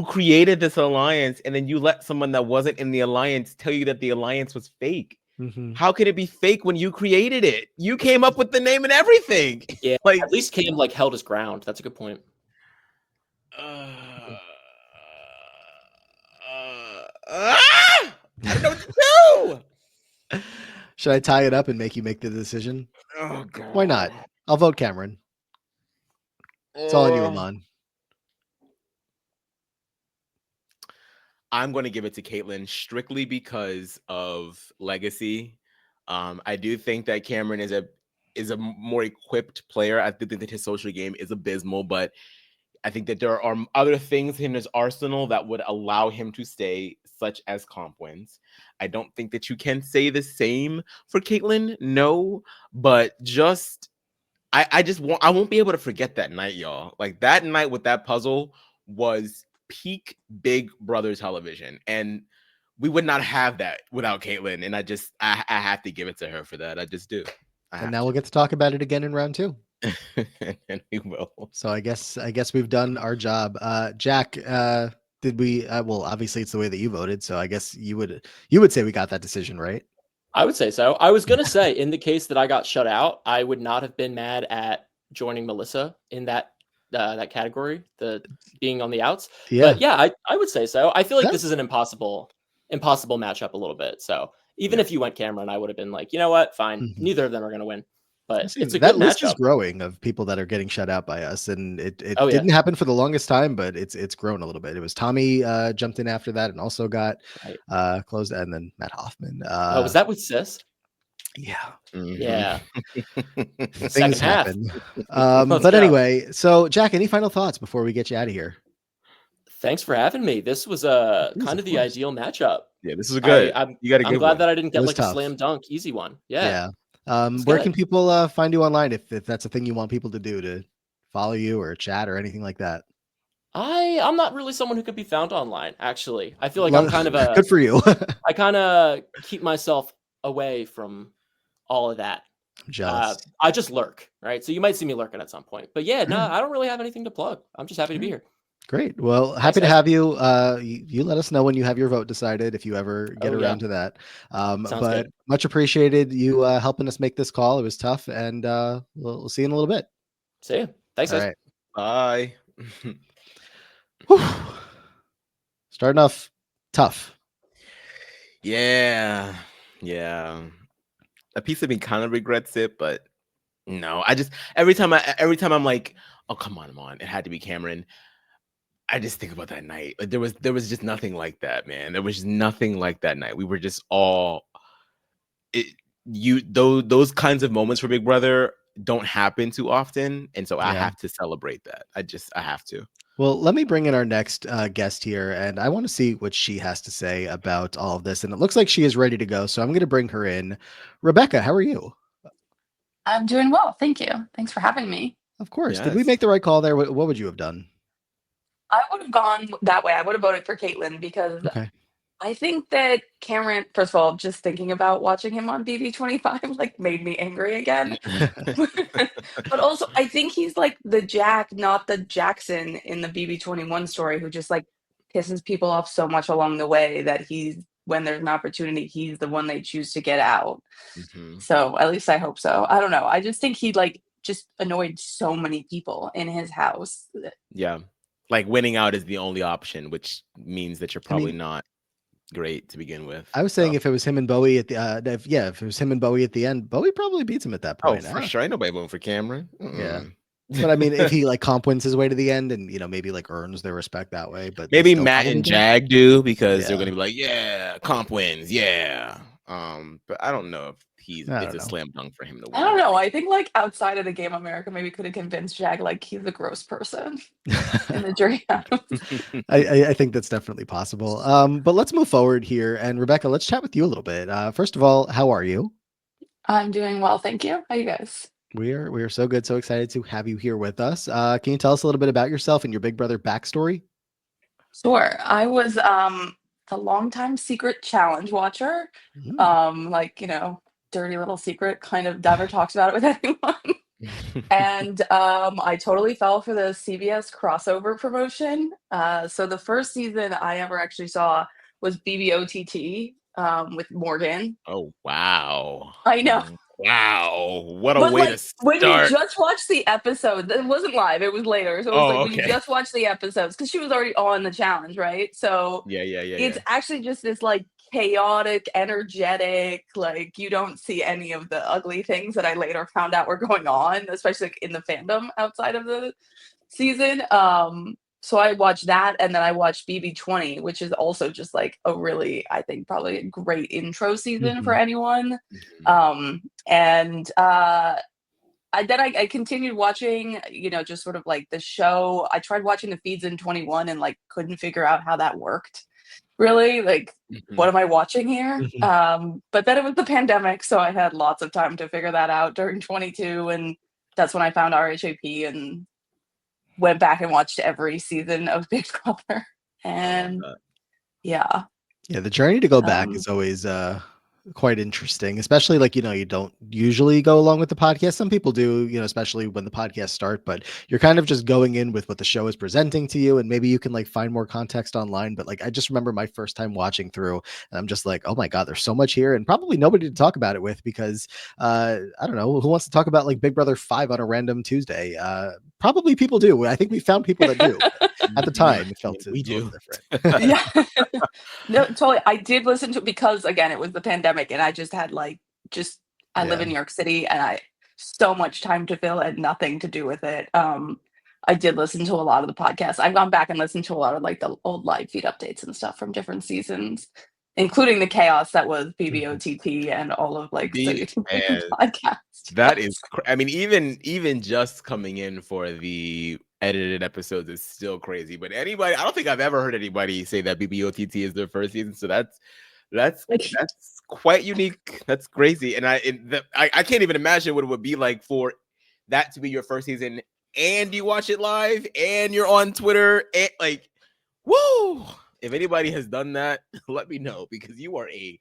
created this alliance and then you let someone that wasn't in the alliance tell you that the alliance was fake. Mm-hmm. How could it be fake when you created it? You came up with the name and everything. Yeah, like at least Cam like held his ground. That's a good point. I don't know what to do. Should I tie it up and make you make the decision? Oh God. Why not? I'll vote Cameron. It's all on you, Amon. I'm going to give it to Kaitlyn strictly because of legacy. I do think that Cameron is a more equipped player. I think that his social game is abysmal, but I think that there are other things in his arsenal that would allow him to stay, such as comp wins. I don't think that you can say the same for Kaitlyn, no, but just I won't be able to forget that night, y'all. Like that night with that puzzle was peak Big Brother television, and we would not have that without Kaitlyn. And I have to give it to her for that. I just do. And now we'll get to talk about it again in round 2. And we will. So I guess we've done our job. Jack, did we? Well, obviously it's the way that you voted, so I guess you would say we got that decision right. I would say so. I was gonna say, in the case that I got shut out, I would not have been mad at joining Melissa in that category, the being on the outs. Yeah. But yeah, I would say so. I feel like this is an impossible matchup a little bit. So even if you went Cameron, I would have been like, you know what, fine. Mm-hmm. Neither of them are gonna win. But it's a that good list matchup. is growing of people that are getting shut out by us, and it didn't happen for the longest time, but it's grown a little bit. It was Tommy jumped in after that and also got closed, and then Matt Hoffman. Was that with Sis? Yeah. Mm-hmm. Yeah. Things happen. But anyway, so Jack, any final thoughts before we get you out of here? Thanks for having me. This was kind of the ideal matchup. Yeah, this is good. I'm glad one. That I didn't get like tough. a slam dunk easy one. Yeah. Where can people find you online if that's a thing you want people to do, to follow you or chat or anything like that? I'm not really someone who could be found online, actually. I feel like I'm kind of good for you. I kind of keep myself away from all of that. I'm jealous. I just lurk, right? So you might see me lurking at some point. But yeah, no, I don't really have anything to plug. I'm just happy to be here. Great. Well, happy to have you. You let us know when you have your vote decided, if you ever get around to that. But good. Much appreciated you helping us make this call. It was tough, and we'll see you in a little bit. See you. Thanks, guys. Bye. Starting off tough. Yeah. A piece of me kind of regrets it, but no. I just every time I'm like, oh come on, it had to be Cameron. I just think about that night. Like there was just nothing like that, man. There was just nothing like that night. We were just all those kinds of moments for Big Brother don't happen too often, and so I Yeah. have to celebrate that. I have to. Well, let me bring in our next guest here, and I want to see what she has to say about all of this. And it looks like she is ready to go, so I'm going to bring her in. Rebecca, how are you? I'm doing well. Thank you. Thanks for having me. Of course. Did we Yes. make the right call there? What would you have done? I would have gone that way. I would have voted for Kaitlyn because Okay. I think that Cameron, first of all, just thinking about watching him on BB25 like made me angry again. But also, I think he's like the Jack, not the Jackson in the BB21 story, who just like pisses people off so much along the way that when there's an opportunity, he's the one they choose to get out. Mhm. So at least I hope so. I don't know. I just think he like just annoyed so many people in his house. Yeah. Like winning out is the only option, which means that you're probably not great to begin with. I was saying if it was him and Bowie at the if it was him and Bowie at the end, Bowie probably beats him at that point. for sure. Ain't nobody voting for Cameron. Yeah. But I mean, if he like comp wins his way to the end and maybe like earns their respect that way, but maybe still Matt probably and don't. Jag do because they're Yeah. gonna be like, yeah, comp wins, yeah. But I don't know if it's I a don't know. slam dunk for him to win. I don't know. I think like outside of the game, America maybe could have convinced Jag like he's a gross person in the jury house. I think that's definitely possible. But let's move forward here. And Rebecca, let's chat with you a little bit. First of all, how are you? I'm doing well, thank you. How you guys? We are so good, so excited to have you here with us. Can you tell us a little bit about yourself and your Big Brother backstory? Sure. I was a longtime secret challenge watcher. Like, dirty little secret, kind of never talks about it with anyone. And I totally fell for the CBS crossover promotion. So the first season I ever actually saw was BBOTT with Morgan. Oh wow! I know. Wow! What a But way like to when you start. just watched the episode, it wasn't live, it was later. So it was Oh, like when you okay. just watched the episodes, because she was already on the challenge, right? So Yeah. it's actually just this like chaotic, energetic, like you don't see any of the ugly things that I later found out were going on, especially like, in the fandom outside of the season. So I watched that, and then I watched BB20, which is also just like a really, I think, probably a great intro season for anyone. And I continued watching, just sort of like the show. I tried watching the feeds in 21 and like couldn't figure out how that worked. Really, like, what am I watching here? But then it was the pandemic, so I had lots of time to figure that out during 22, and that's when I found RHAP and went back and watched every season of Big Brother. And yeah. Yeah, the journey to go back is always quite interesting, especially like, you don't usually go along with the podcast. Some people do, especially when the podcasts start, but you're kind of just going in with what the show is presenting to you. And maybe you can like find more context online. But like, I just remember my first time watching through and I'm just like, oh my God, there's so much here and probably nobody to talk about it with because I don't know who wants to talk about like Big Brother 5 on a random Tuesday. Probably people do. I think we found people that do. At the time, it felt we a do. little different. Yeah. No, totally. I did listen to it because again, it was the pandemic and I just had I live in New York City and I so much time to fill and nothing to do with it. I did listen to a lot of the podcasts. I've gone back and listened to a lot of like the old live feed updates and stuff from different seasons, including the chaos that was BBOTT and all of like the podcasts. That is, I mean, even just coming in for the edited episodes is still crazy. But I don't think I've ever heard anybody say that BBOTT is their first season. So that's quite unique. That's crazy, and I can't even imagine what it would be like for that to be your first season, and you watch it live, and you're on Twitter, and like, woo! If anybody has done that, let me know because you are a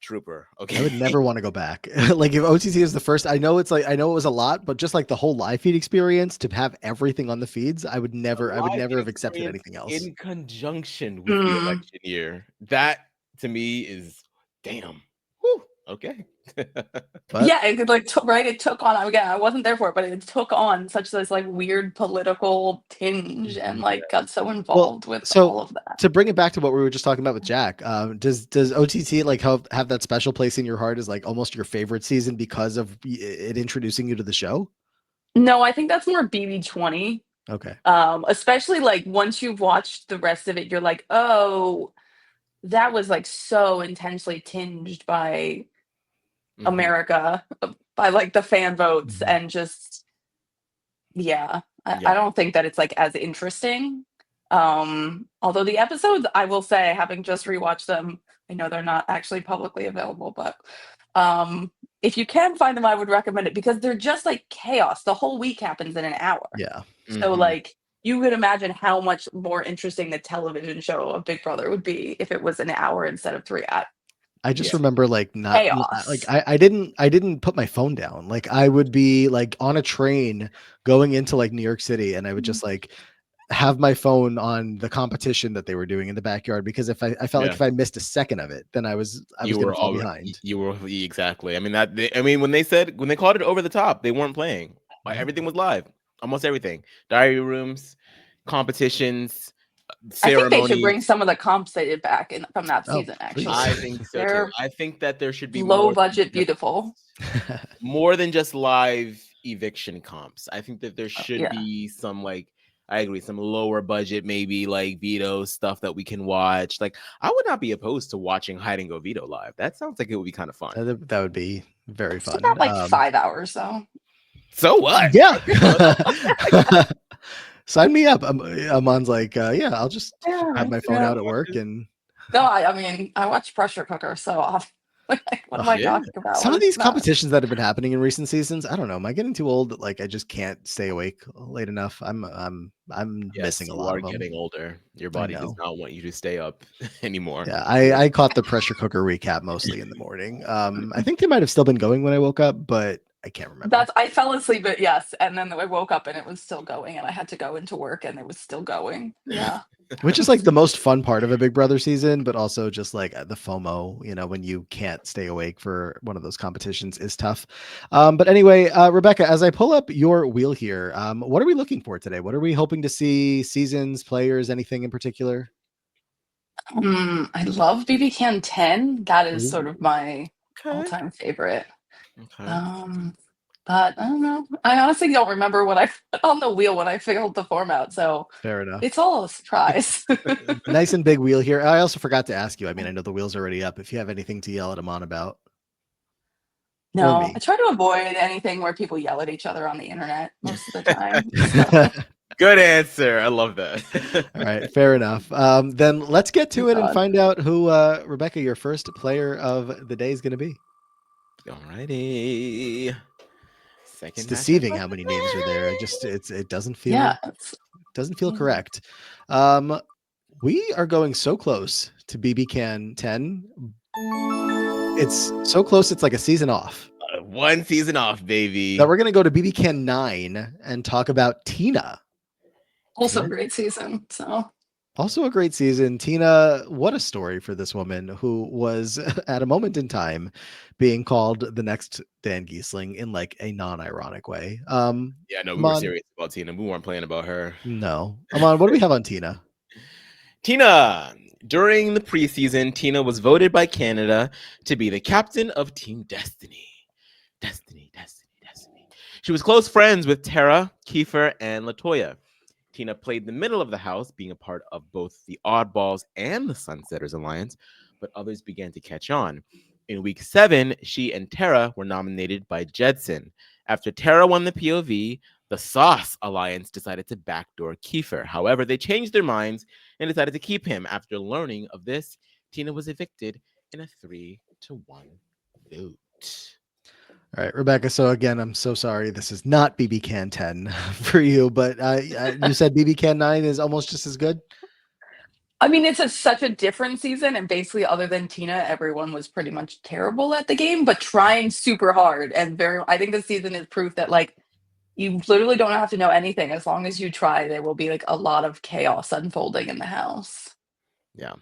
trooper. Okay, I would never want to go back. Like if OTT is the first, I know it was a lot, but just like the whole live feed experience to have everything on the feeds, I would never have accepted anything else. In conjunction with the election year, that to me is damn. Whew, okay. Yeah, it it took on again. I wasn't there for it, but it took on such this like weird political tinge and like got so involved with all of that. To bring it back to what we were just talking about with Jack, does OTT like have that special place in your heart as like almost your favorite season because of it introducing you to the show? No, I think that's more BB20. Okay. Especially like once you've watched the rest of it, you're like, oh, that was like so intensely tinged by America by like the fan votes Mhm. and just I Yeah. don't think that it's like as interesting. Although the episodes, I will say, having just rewatched them, I know they're not actually publicly available, but if you can find them, I would recommend it because they're just like chaos. The whole week happens in an hour. Yeah. So like you could imagine how much more interesting the television show of Big Brother would be if it was an hour instead of 3 hours. I just Yeah. remember like not Chaos. like I didn't put my phone down. Like I would be like on a train going into like New York City and I would just like have my phone on the competition that they were doing in the backyard because if I felt like Yeah. if I missed a second of it, then I was You gonna were fall all behind. you were exactly. I mean when they called it over the top, they weren't playing. Like, everything was live. Almost everything. Diary rooms, competitions, I think they should ceremonies. bring some of the comps they did back from that Oh, season. please. Actually, I think so too. they're I think that there should be low more budget, beautiful. more than just live eviction comps. I think that there should Yeah. be some like I agree, some lower budget, maybe like veto stuff that we can watch. Like I would not be opposed to watching Hide and Go Veto live. That sounds like it would be kind of fun. That would be very It's fun. about like 5 hours though. So what? Yeah. Sign me up. Amon's like, yeah, I'll just have my phone out at work and No, I mean I watch Pressure Cooker so often. Like, what am I Yeah. talking about? some What of these is that? competitions that have been happening in recent seasons, I don't know. Am I getting too old that like I just can't stay awake late enough? I'm Yes, missing a you lot are of them. getting older. Your body does know. not want you to stay up anymore. Yeah, I caught the Pressure Cooker recap mostly in the morning. I think they might have still been going when I woke up, but I can't remember. I fell asleep, but yes, and then I woke up and it was still going, and I had to go into work and it was still going. Yeah. Which is like the most fun part of a Big Brother season, but also just like the FOMO, when you can't stay awake for one of those competitions is tough. But anyway, Rebecca, as I pull up your wheel here, what are we looking for today? What are we hoping to see? Seasons, players, anything in particular? I love BB Can 10. That is sort Ooh. of my Okay. all-time favorite. Okay. But I don't know. I honestly don't remember what I put on the wheel when I filled the form out, so Fair enough. it's all a surprise. Nice and big wheel here. I also forgot to ask you. I mean, I know the wheel's already up. If you have anything to yell at Amon about. No, me. I try to avoid anything where people yell at each other on the internet most of the time. So, Good answer. I love that. All right, fair enough. Then let's get to it and God. find out who, Rebecca, your first player of the day is going to be. Alrighty. Second It's matchup deceiving of how the many names are there. It doesn't feel yeah. doesn't feel Mm. correct. We are going so close to BB Can 10. It's so close. It's like a season off. One season off, baby. That we're going to go to BB Can 9 and talk about Tina. Also a great season. So Also a great season. Tina, what a story for this woman who was at a moment in time being called the next Dan Giesling in like a non-ironic way. Yeah, no, we were serious about Tina. We weren't playing about her. No. Amon, what do we have on Tina? Tina. During the preseason, Tina was voted by Canada to be the captain of Team Destiny. Destiny. She was close friends with Tara, Kiefer, and LaToya. Tina played the middle of the house, being a part of both the Oddballs and the Sunsetters Alliance, but others began to catch on. In week 7, she and Tara were nominated by Jedson. After Tara won the POV, the Sauce Alliance decided to backdoor Kiefer. However, they changed their minds and decided to keep him. After learning of this, Tina was evicted in a 3-1 vote. All right, Rebecca. So again, I'm so sorry. This is not BB Can 10 for you, but you said BB Can 9 is almost just as good. I mean, it's such a different season, and basically, other than Tina, everyone was pretty much terrible at the game, but trying super hard and very. I think this season is proof that like you literally don't have to know anything as long as you try. There will be like a lot of chaos unfolding in the house. Yeah.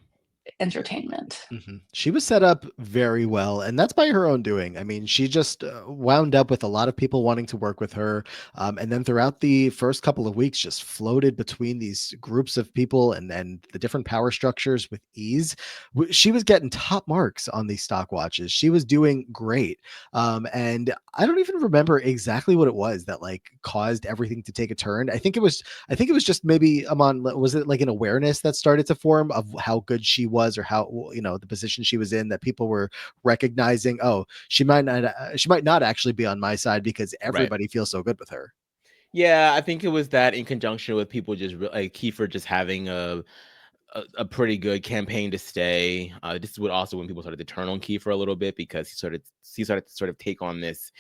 Entertainment. Mm-hmm. She was set up very well, and that's by her own doing. I mean, she just wound up with a lot of people wanting to work with her, and then throughout the first couple of weeks, just floated between these groups of people and the different power structures with ease. She was getting top marks on these stock watches. She was doing great, and I don't even remember exactly what it was that like caused everything to take a turn. I think it was just maybe was it like an awareness that started to form of how good she was was or how, the position she was in, that people were recognizing, oh, she might not actually be on my side because everybody feels so good with her. Yeah, I think it was that in conjunction with people just like Kiefer just having a pretty good campaign to stay. This is what also when people started to turn on Kiefer a little bit, because he started to sort of take on this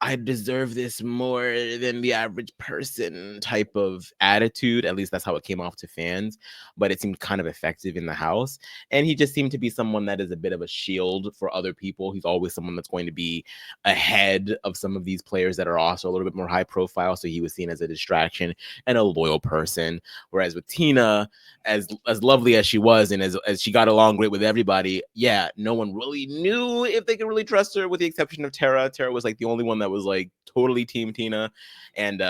I deserve this more than the average person type of attitude. At least that's how it came off to fans, but it seemed kind of effective in the house. And he just seemed to be someone that is a bit of a shield for other people. He's always someone that's going to be ahead of some of these players that are also a little bit more high profile. So he was seen as a distraction and a loyal person. Whereas with Tina, as lovely as she was and as she got along great with everybody, yeah, no one really knew if they could really trust her, with the exception of Tara. Tara was like the only one that was like totally team Tina, and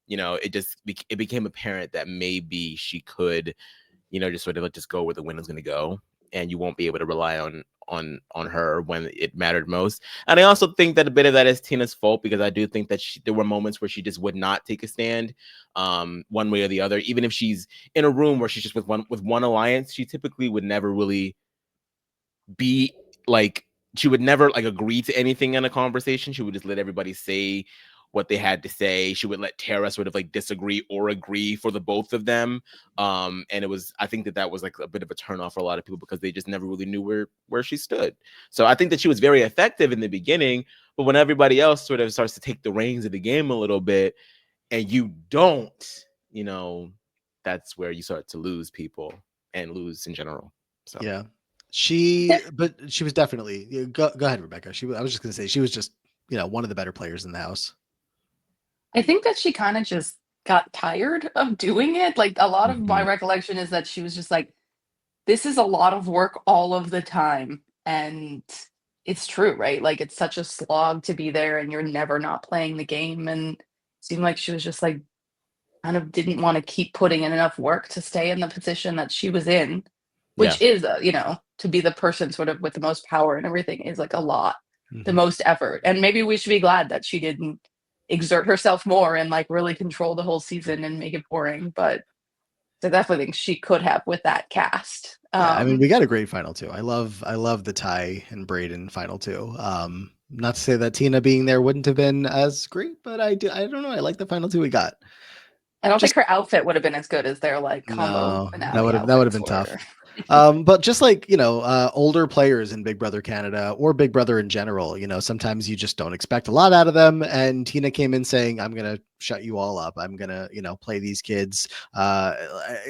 it became apparent that maybe she could, just sort of like just go where the wind is going to go, and you won't be able to rely on her when it mattered most. And I also think that a bit of that is Tina's fault, because I do think that there were moments where she just would not take a stand, one way or the other. Even if she's in a room where she's just with one alliance, she typically would never really be like, she would never like agree to anything in a conversation. She would just let everybody say what they had to say. She would let Tara sort of like disagree or agree for the both of them. And I think that was like a bit of a turnoff for a lot of people, because they just never really knew where she stood. So I think that she was very effective in the beginning, but when everybody else sort of starts to take the reins of the game a little bit and you don't, that's where you start to lose people and lose in general. So Yeah. But she was definitely, go ahead, Rebecca. I was just going to say, she was just, one of the better players in the house. I think that she kind of just got tired of doing it. Like, a lot of my Mhm. recollection is that she was just like, this is a lot of work all of the time. And it's true, right? Like, it's such a slog to be there and you're never not playing the game. And it seemed like she was just like, kind of didn't want to keep putting in enough work to stay in the position that she was in, Yeah. which is, to be the person sort of with the most power and everything is like a lot, the Mhm. most effort. And maybe we should be glad that she didn't exert herself more and like really control the whole season and make it boring. But I definitely think she could have with that cast. Yeah, I mean, we got a great final two. I love the Ty and Braden final two. Not to say that Tina being there wouldn't have been as great, but I don't know. I like the final two we got. I don't Just think her outfit would have been as good as their like combo No, finale that would have outfits been tough. were. But just like, older players in Big Brother Canada or Big Brother in general, sometimes you just don't expect a lot out of them. And Tina came in saying, I'm going to shut you all up. I'm going to, play these kids.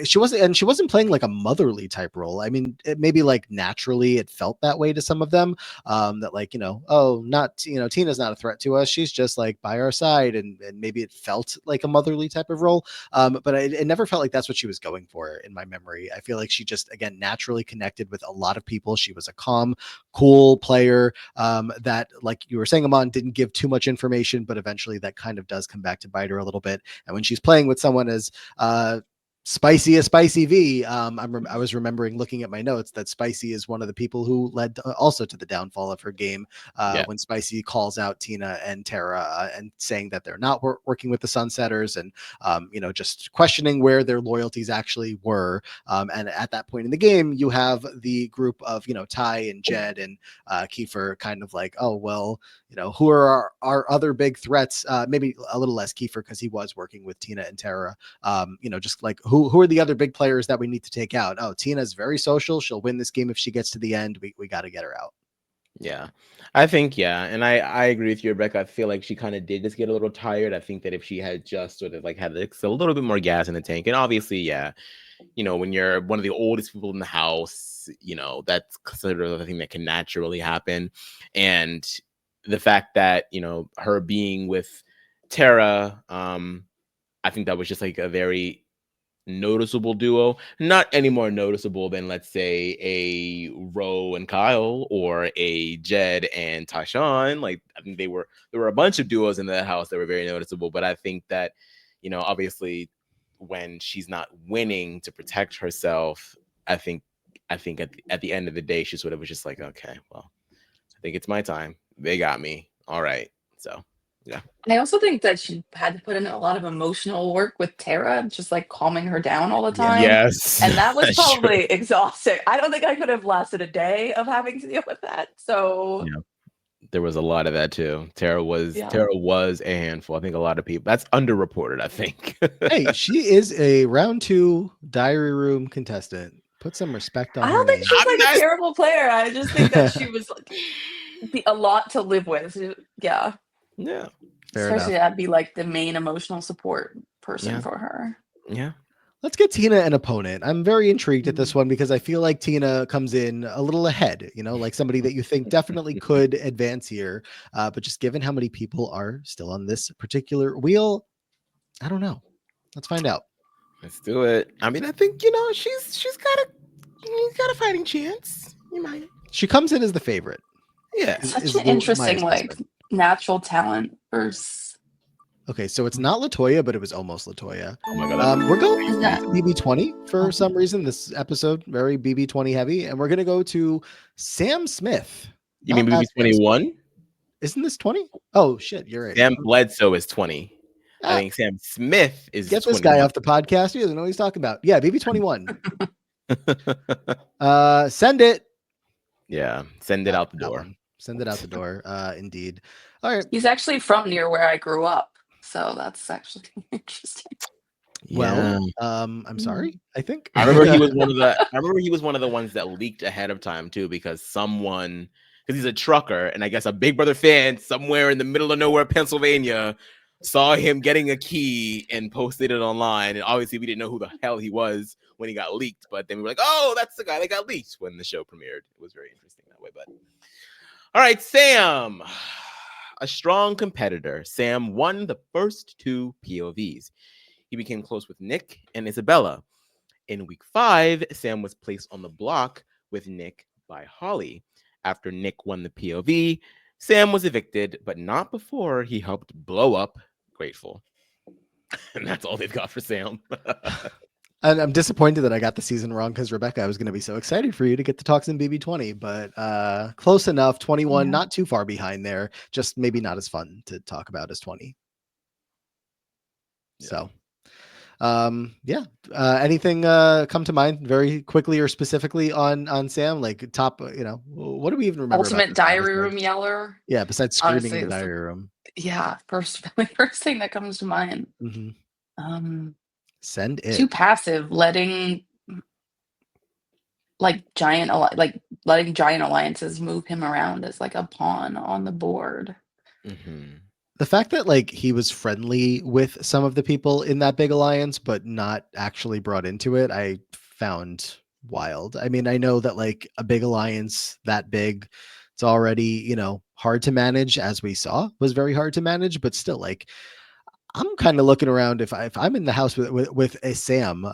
She wasn't playing like a motherly type role. I mean, maybe like naturally it felt that way to some of them, that like, Tina's not a threat to us. She's just like by our side. And maybe it felt like a motherly type of role. But it never felt like that's what she was going for in my memory. I feel like she just, again, naturally connected with a lot of people. She was a calm, cool player, that, like you were saying, Amon, didn't give too much information, but eventually that kind of does come back to bite her a little bit. And when she's playing with someone as spicy as Spicy V, I was remembering looking at my notes that Spicy is one of the people who led also to the downfall of her game, when Spicy calls out Tina and Tara, and saying that they're not working with the Sunsetters, and just questioning where their loyalties actually were. And at that point in the game, you have the group of Ty and Jed and Kiefer kind of like, oh well, who are our other big threats? Maybe a little less Kiefer because he was working with Tina and Tara. Just like who are the other big players that we need to take out? Oh, Tina's very social. She'll win this game if she gets to the end. We got to get her out. Yeah, I think, and I agree with you, Rebecca. I feel like she kind of did just get a little tired. I think that if she had just sort of like had a little bit more gas in the tank, and obviously, when you're one of the oldest people in the house, that's sort of the thing that can naturally happen. And the fact that, her being with Tara, I think that was just like a very noticeable duo, not any more noticeable than, let's say, a Ro and Kyle or a Jed and Tyshawn. Like, I think there were a bunch of duos in that house that were very noticeable, but I think that, obviously when she's not winning to protect herself, I think at the end of the day, she sort of was just like, okay, well, I think it's my time. They got me. All right. So, I also think that she had to put in a lot of emotional work with Tara, just like calming her down all the time. Yes. And that was That's true. probably exhausting. I don't think I could have lasted a day of having to deal with that. So Yeah. There was a lot of that too. Tara was Yeah. a handful. I think a lot of people, that's underreported, I think. Hey, she is a round 2 diary room contestant. Put some respect on I her don't think name. she's I'm like not- a terrible player. I just think that she was like a lot to live with. Yeah. Yeah. Fair Especially enough. I'd be like the main emotional support person Yeah. for her. Yeah. Let's get Tina an opponent. I'm very intrigued at this one because I feel like Tina comes in a little ahead, like somebody that you think definitely could advance here. But just given how many people are still on this particular wheel, I don't know. Let's find out. Let's do it. I mean, I think, she's got a fighting chance. You might. She comes in as the favorite. Yeah. Such an interesting natural talent versus. Okay, so it's not LaToya, but it was almost LaToya. Oh my God. We're going Is that BB20 for some reason. This episode very BB20 heavy, and we're gonna go to Sam Smith. You mean Not movie that Sam Smith. 21? Isn't this 20? Oh shit, you're right. Sam Bledsoe is 20. I think Sam Smith is Get 21. this guy off the podcast. He doesn't know what he's talking about. Yeah, BB21. Send it. Yeah, send it out the That door. one. Send it out the door. Indeed. All right. He's actually from near where I grew up. So that's actually interesting. Well, I'm sorry. I think I remember he was one of the ones that leaked ahead of time too, because he's a trucker, and I guess a Big Brother fan somewhere in the middle of nowhere, Pennsylvania, saw him getting a key and posted it online. And obviously, we didn't know who the hell he was when he got leaked, but then we were like, "Oh, that's the guy that got leaked" when the show premiered. It was very interesting that way. But all right, Sam, a strong competitor. Sam won the first 2 POVs. He became close with Nick and Isabella. In week 5, Sam was placed on the block with Nick by Holly. After Nick won the POV, Sam was evicted, but not before he helped blow up Grateful. And that's all they've got for Sam. And I'm disappointed that I got the season wrong because Rebecca, I was going to be so excited for you to get to talk some BB20, but close enough. 21, not too far behind there. Just maybe not as fun to talk about as 20. Yeah. So, anything come to mind very quickly or specifically on Sam? Like top, what do we even remember? Ultimate about diary room yeller. Yeah, besides screaming Honestly, in the it's diary room. Yeah, first thing that comes to mind. Send it. Too passive, letting giant alliances move him around as like a pawn on the board. The fact that he was friendly with some of the people in that big alliance, but not actually brought into it, I found wild. I mean, I know that a big alliance that big, it's already, hard to manage, as we saw, was very hard to manage, but still I'm kind of looking around if I'm in the house with a Sam,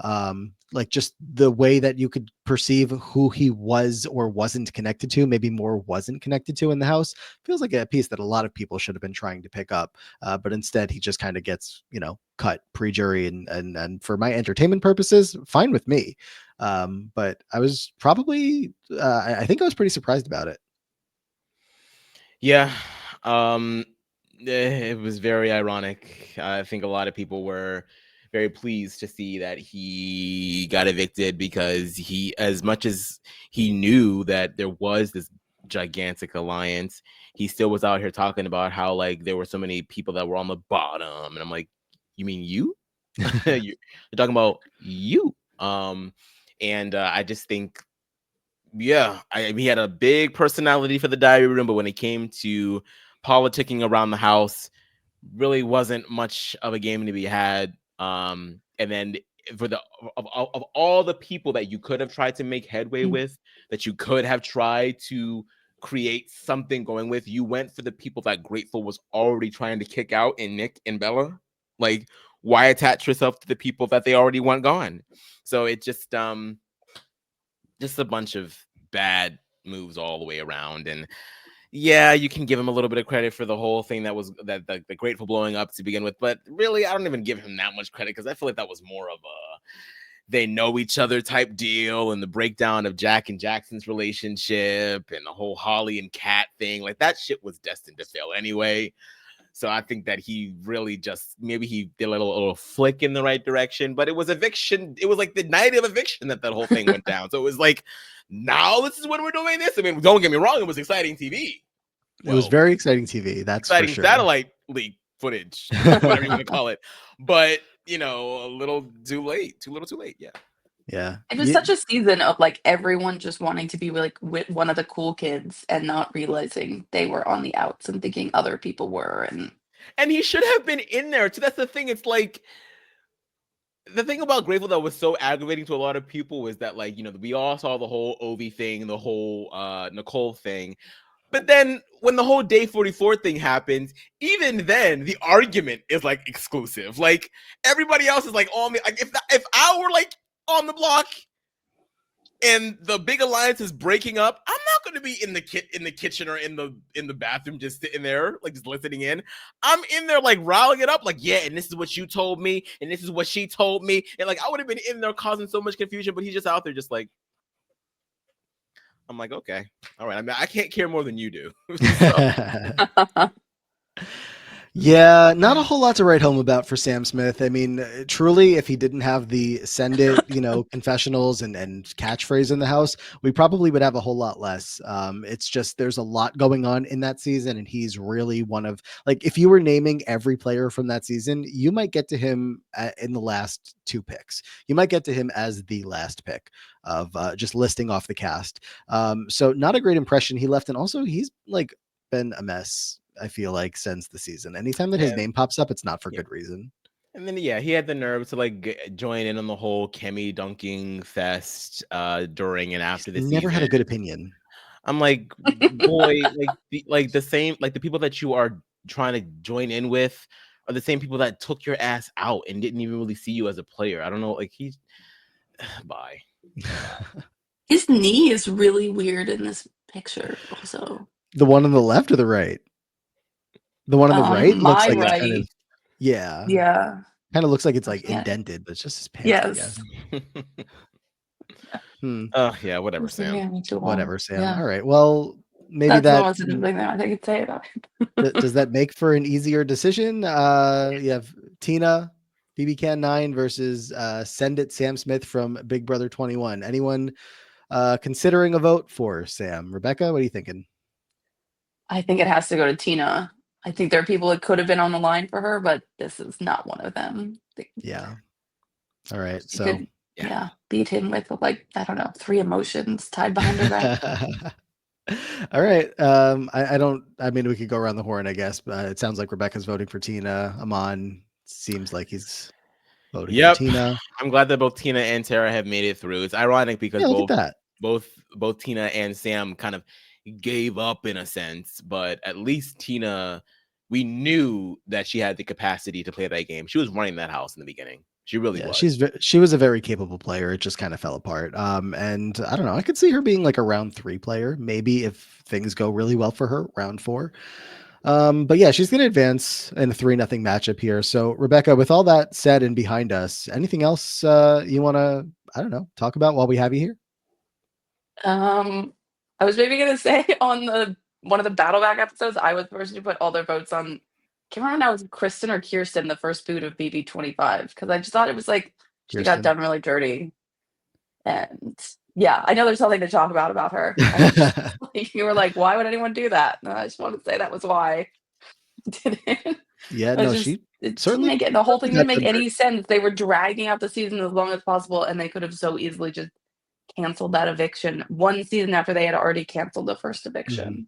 just the way that you could perceive who he was or wasn't connected to, maybe more wasn't connected to in the house, feels like a piece that a lot of people should have been trying to pick up. But instead he just kind of gets, cut pre-jury and for my entertainment purposes, fine with me. But I was probably, I think I was pretty surprised about it. Yeah. It was very ironic. I think a lot of people were very pleased to see that he got evicted because as much as he knew that there was this gigantic alliance, he still was out here talking about how there were so many people that were on the bottom. And I'm like, you mean you? You're talking about you. And I just think, he had a big personality for the diary room, but when it came to politicking around the house, really wasn't much of a game to be had. And then of all the people that you could have tried to make headway with, that you could have tried to create something going with, you went for the people that Grateful was already trying to kick out in Nick and Bella. Why attach yourself to the people that they already want gone? So it just a bunch of bad moves all the way around. And you can give him a little bit of credit for the whole thing that was the Grateful blowing up to begin with, but really I don't even give him that much credit because I feel like that was more of a they know each other type deal, and the breakdown of Jack and Jackson's relationship and the whole Holly and Kat thing, that shit was destined to fail anyway. So I think that he really just maybe he did a little flick in the right direction, but it was eviction. It was like the night of eviction that whole thing went down. So it was like, now this is when we're doing this. I mean, don't get me wrong, it was exciting TV. It was very exciting TV. That's for exciting sure. satellite leak footage, whatever you want to call it. But a little too late. Too little, too late. Yeah. Yeah. It was such a season of like everyone just wanting to be like with one of the cool kids and not realizing they were on the outs and thinking other people were. And he should have been in there too. That's the thing. It's like the thing about Grateful that was so aggravating to a lot of people was that like, we all saw the whole Ovi thing, the whole Nicole thing. But then when the whole Day 44 thing happens, even then the argument is like exclusive. Like everybody else is like on me. Like if I were like on the block and the big alliance is breaking up, I'm not going to be in the kitchen or in the bathroom just sitting there like just listening in. I'm in there like riling it up like, yeah, and this is what you told me and this is what she told me, and like I would have been in there causing so much confusion, but he's just out there just like, I'm like, okay, all right. I mean, I can't care more than you do. Yeah, not a whole lot to write home about for Sam Smith. I mean, truly, if he didn't have the send it, confessionals and catchphrase in the house, we probably would have a whole lot less. It's just there's a lot going on in that season, and he's really one of like if you were naming every player from that season, you might get to him in the last 2 picks. You might get to him as the last pick of just listing off the cast. So not a great impression he left, and also he's like been a mess. I feel like since the season, anytime that his name pops up, it's not for good reason. And then he had the nerve to like join in on the whole Kemi dunking fest during and after the season. Never had a good opinion. I'm like, boy, the people that you are trying to join in with are the same people that took your ass out and didn't even really see you as a player. I don't know, like he's bye. His knee is really weird in this picture. Also, the one on the left or the right? The one on the right looks like right. Kind of, yeah. Kind of looks like it's like indented, but it's just his pants. Yes. Oh yeah, whatever, Sam. Whatever, Sam. Yeah. All right. Well, maybe that's the most interesting thing I could say about him. Does that make for an easier decision? You have Tina, BB Can 9 versus Send It Sam Smith from Big Brother 21. Anyone considering a vote for Sam? Rebecca, what are you thinking? I think it has to go to Tina. I think there are people that could have been on the line for her, but this is not one of them. Yeah. All right. She So could, beat him with like, I don't know, 3 emotions tied behind her back. All right. I mean, we could go around the horn, I guess, but it sounds like Rebecca's voting for Tina. Amon seems like he's voting for Tina. I'm glad that both Tina and Tara have made it through. It's ironic because both Tina and Sam kind of gave up in a sense, but at least Tina, we knew that she had the capacity to play that game. She was running that house in the beginning. She really was. She was a very capable player. It just kind of fell apart. And I don't know. I could see her being like a round 3 player, maybe if things go really well for her, round 4. But yeah, she's going to advance in a 3-0 matchup here. So Rebecca, with all that said and behind us, anything else you want to, I don't know, talk about while we have you here? I was maybe gonna say on one of the battle back episodes, I was the person who put all their votes on. I can't remember now, it was Kristen or Kirsten, the first boot of BB25, because I just thought it was like she got done really dirty. And yeah, I know there's something to talk about her. You were like, why would anyone do that? And I just wanted to say that was why I did it. Yeah, no, it certainly make it. The whole thing didn't make any sense. They were dragging out the season as long as possible, and they could have so easily just canceled that eviction 1 season after they had already canceled the first eviction.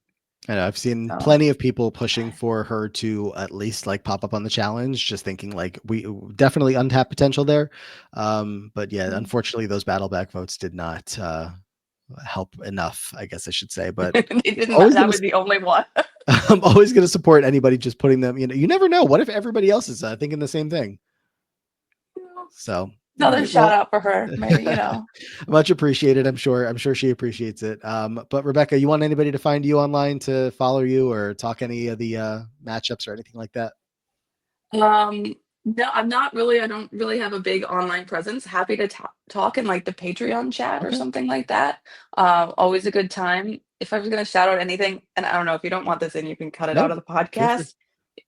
I know, I've seen plenty of people pushing for her to at least like pop up on the challenge, just thinking like we definitely untapped potential there. But yeah, unfortunately those battle back votes did not help enough, I guess I should say. But that was the only one. I'm always going to support anybody just putting them, you never know. What if everybody else is thinking the same thing? So another shout out for her, maybe, much appreciated. I'm sure she appreciates it. But Rebecca, you want anybody to find you online to follow you or talk any of the matchups or anything like that? No, I'm not really. I don't really have a big online presence. Happy to talk in like the Patreon chat or something like that. Always a good time. If I was going to shout out anything, and I don't know if you don't want this in, you can cut it out of the podcast.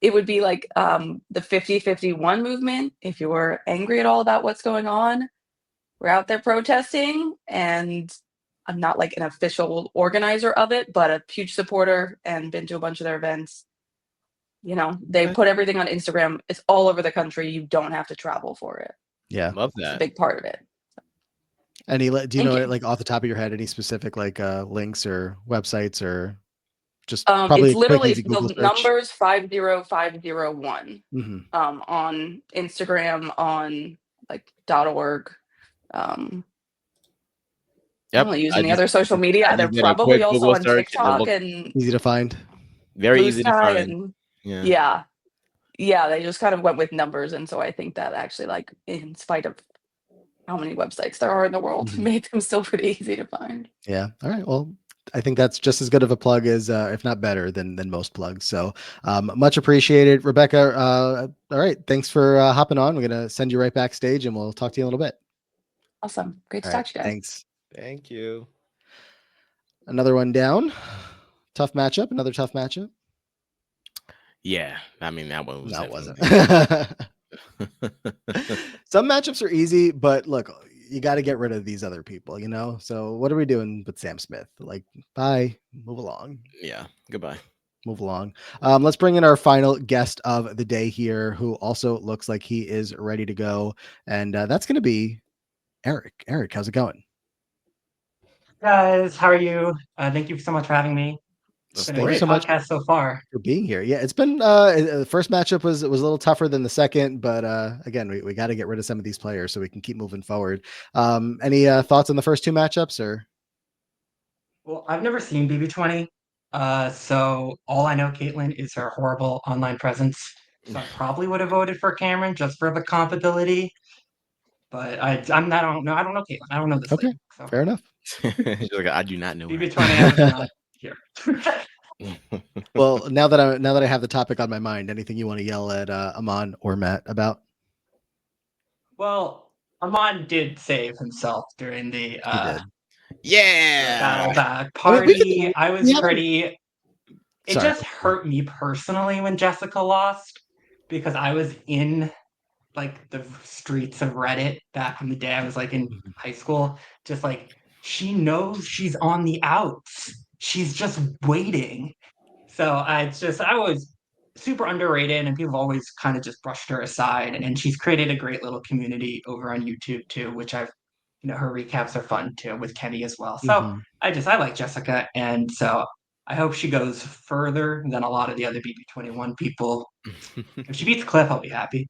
it would be like the 50-51 movement. If you're angry at all about what's going on, we're out there protesting, and I'm not like an official organizer of it, but a huge supporter and been to a bunch of their events. You know, they Okay. put everything on Instagram. It's all over the country. You don't have to travel for it. Yeah. Love It's a that. big part of it. Do you Thank know you. like off the top of your head any specific like links or websites or just probably It's a quick literally easy Google the search? numbers 50501 Mhm. on Instagram, on like .org. I Yep. don't use I any just other social media. I They're just did a probably quick also Google on search and it TikTok looked and Easy to find. very Blue easy to Sky, find. and Yeah. yeah, they just kind of went with numbers, and so I think that actually, like, in spite of how many websites there are in the world, Mhm. made them still pretty easy to find. Yeah. All right. Well, I think that's just as good of a plug as, if not better than most plugs. So much appreciated, Rebecca. All right. Thanks for hopping on. We're gonna send you right backstage, and we'll talk to you in a little bit. Awesome. Great to All right. talk to you guys. Thanks. Thank you. Another one down. Tough matchup. Another tough matchup. Yeah. I mean, that one was No, it definitely. wasn't. Some matchups are easy, but look, you got to get rid of these other people, you know? So what are we doing with Sam Smith? Like, bye, move along. Yeah. Goodbye. Move along. Let's bring in our final guest of the day here, who also looks like he is ready to go. And that's going to be Eric. Eric, how's it going? Guys, how are you? Thank you so much for having me. It's Of been a Thank you great so much podcast so far. for being here. Yeah, it's been the first matchup was a little tougher than the second, but again, we got to get rid of some of these players so we can keep moving forward. Any thoughts on the first two matchups or? Well, I've never seen BB20, so all I know, Kaitlyn, is her horrible online presence. So I probably would have voted for Cameron just for the compatibility. But I don't know. I don't know Kaitlyn. I don't know this Okay, lady. So fair enough. She's like, I do not know her. BB20, I was not here. Well, now that I have the topic on my mind, anything you want to yell at Amon or Matt about? Amon did save himself during the He did. battle Yeah. back I mean, party. I was we haven't. pretty. It Sorry. just hurt me personally when Jessica lost because I was in like the streets of Reddit back in the day. I was like in Mhm. high school, just like she knows she's on the outs. She's just waiting. So I was super underrated and people always kind of just brushed her aside. And she's created a great little community over on YouTube too, which her recaps are fun too with Kenny as well. So Mhm. I like Jessica. And so I hope she goes further than a lot of the other BB21 people. If she beats Cliff, I'll be happy.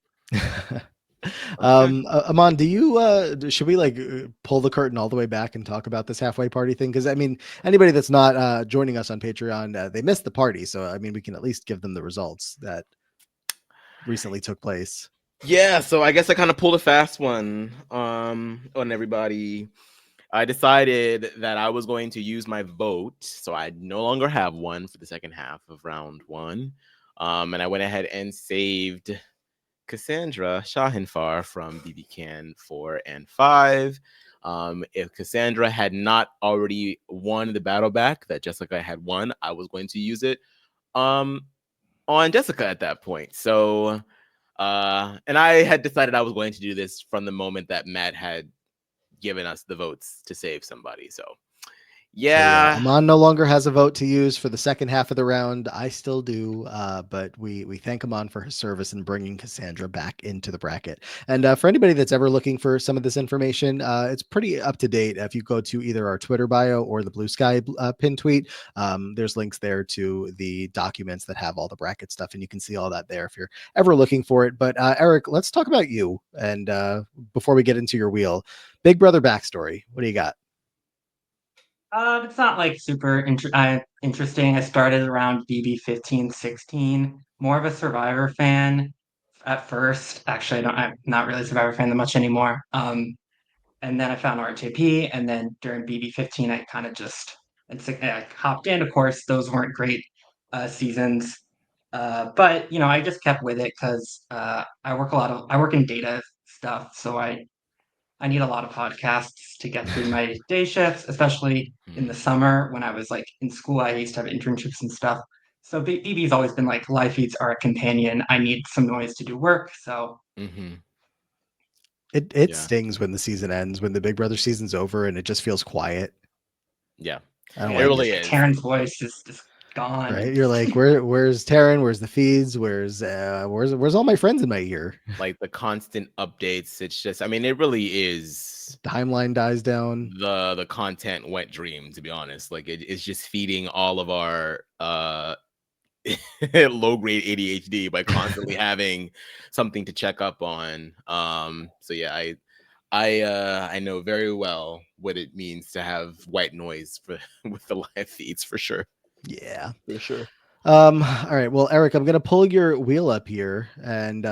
Amon, do you should we like pull the curtain all the way back and talk about this halfway party thing? Because I mean, anybody that's not joining us on Patreon, they missed the party, so I mean, we can at least give them the results that recently took place. Yeah, so I guess I kind of pulled a fast one on everybody. I decided that I was going to use my vote, so I no longer have one for the second half of round one. And I went ahead and saved Cassandra Shahinfar from BB Can 4 and 5. If Cassandra had not already won the battle back that Jessica had won, I was going to use it on Jessica at that point. So, and I had decided I was going to do this from the moment that Matt had given us the votes to save somebody. So, yeah. Amon no longer has a vote to use for the second half of the round. I still do, but we thank Amon for his service in bringing Cassandra back into the bracket. And for anybody that's ever looking for some of this information, it's pretty up to date. If you go to either our Twitter bio or the Blue Sky pin tweet, there's links there to the documents that have all the bracket stuff, and you can see all that there if you're ever looking for it. But Eric, let's talk about you. And before we get into your wheel, Big Brother backstory. What do you got? It's not like super interesting. I started around BB 15, 16. More of a Survivor fan at first. Actually, I'm not really a Survivor fan that much anymore. And then I found RJP, and then during BB 15, I kind of just I hopped in. Of course, those weren't great seasons, but I just kept with it because I work in data stuff, so I need a lot of podcasts to get through my day shifts, especially in the summer when I was like in school. I used to have internships and stuff. So BB's always been like, live feeds are a companion. I need some noise to do work. So It Yeah. stings when the season ends, when the Big Brother season's over and it just feels quiet. Yeah. I don't It like really it. is. Taryn's voice is just gone. Right? You're like, where's Taryn? Where's the feeds? Where's all my friends in my ear? Like the constant updates. It's just, I mean, it really is. Timeline dies down. The content wet dream, to be honest. Like it's just feeding all of our low grade ADHD by constantly having something to check up on. So yeah, I know very well what it means to have white noise for with the live feeds for sure. Yeah. For sure. All right. Well, Eric, I'm gonna pull your wheel up here, and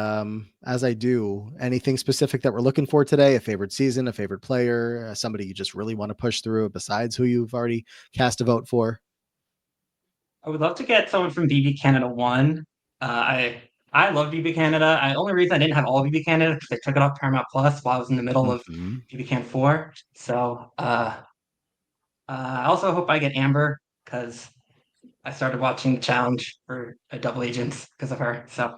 as I do, anything specific that we're looking for today? A favorite season, a favorite player, somebody you just really want to push through besides who you've already cast a vote for? I would love to get someone from BB Canada 1. I love BB Canada. The only reason I didn't have all BB Canada because they took it off Paramount Plus while I was in the middle of BB Can 4. So I also hope I get Amber because I started watching the challenge for Double Agents because of her. So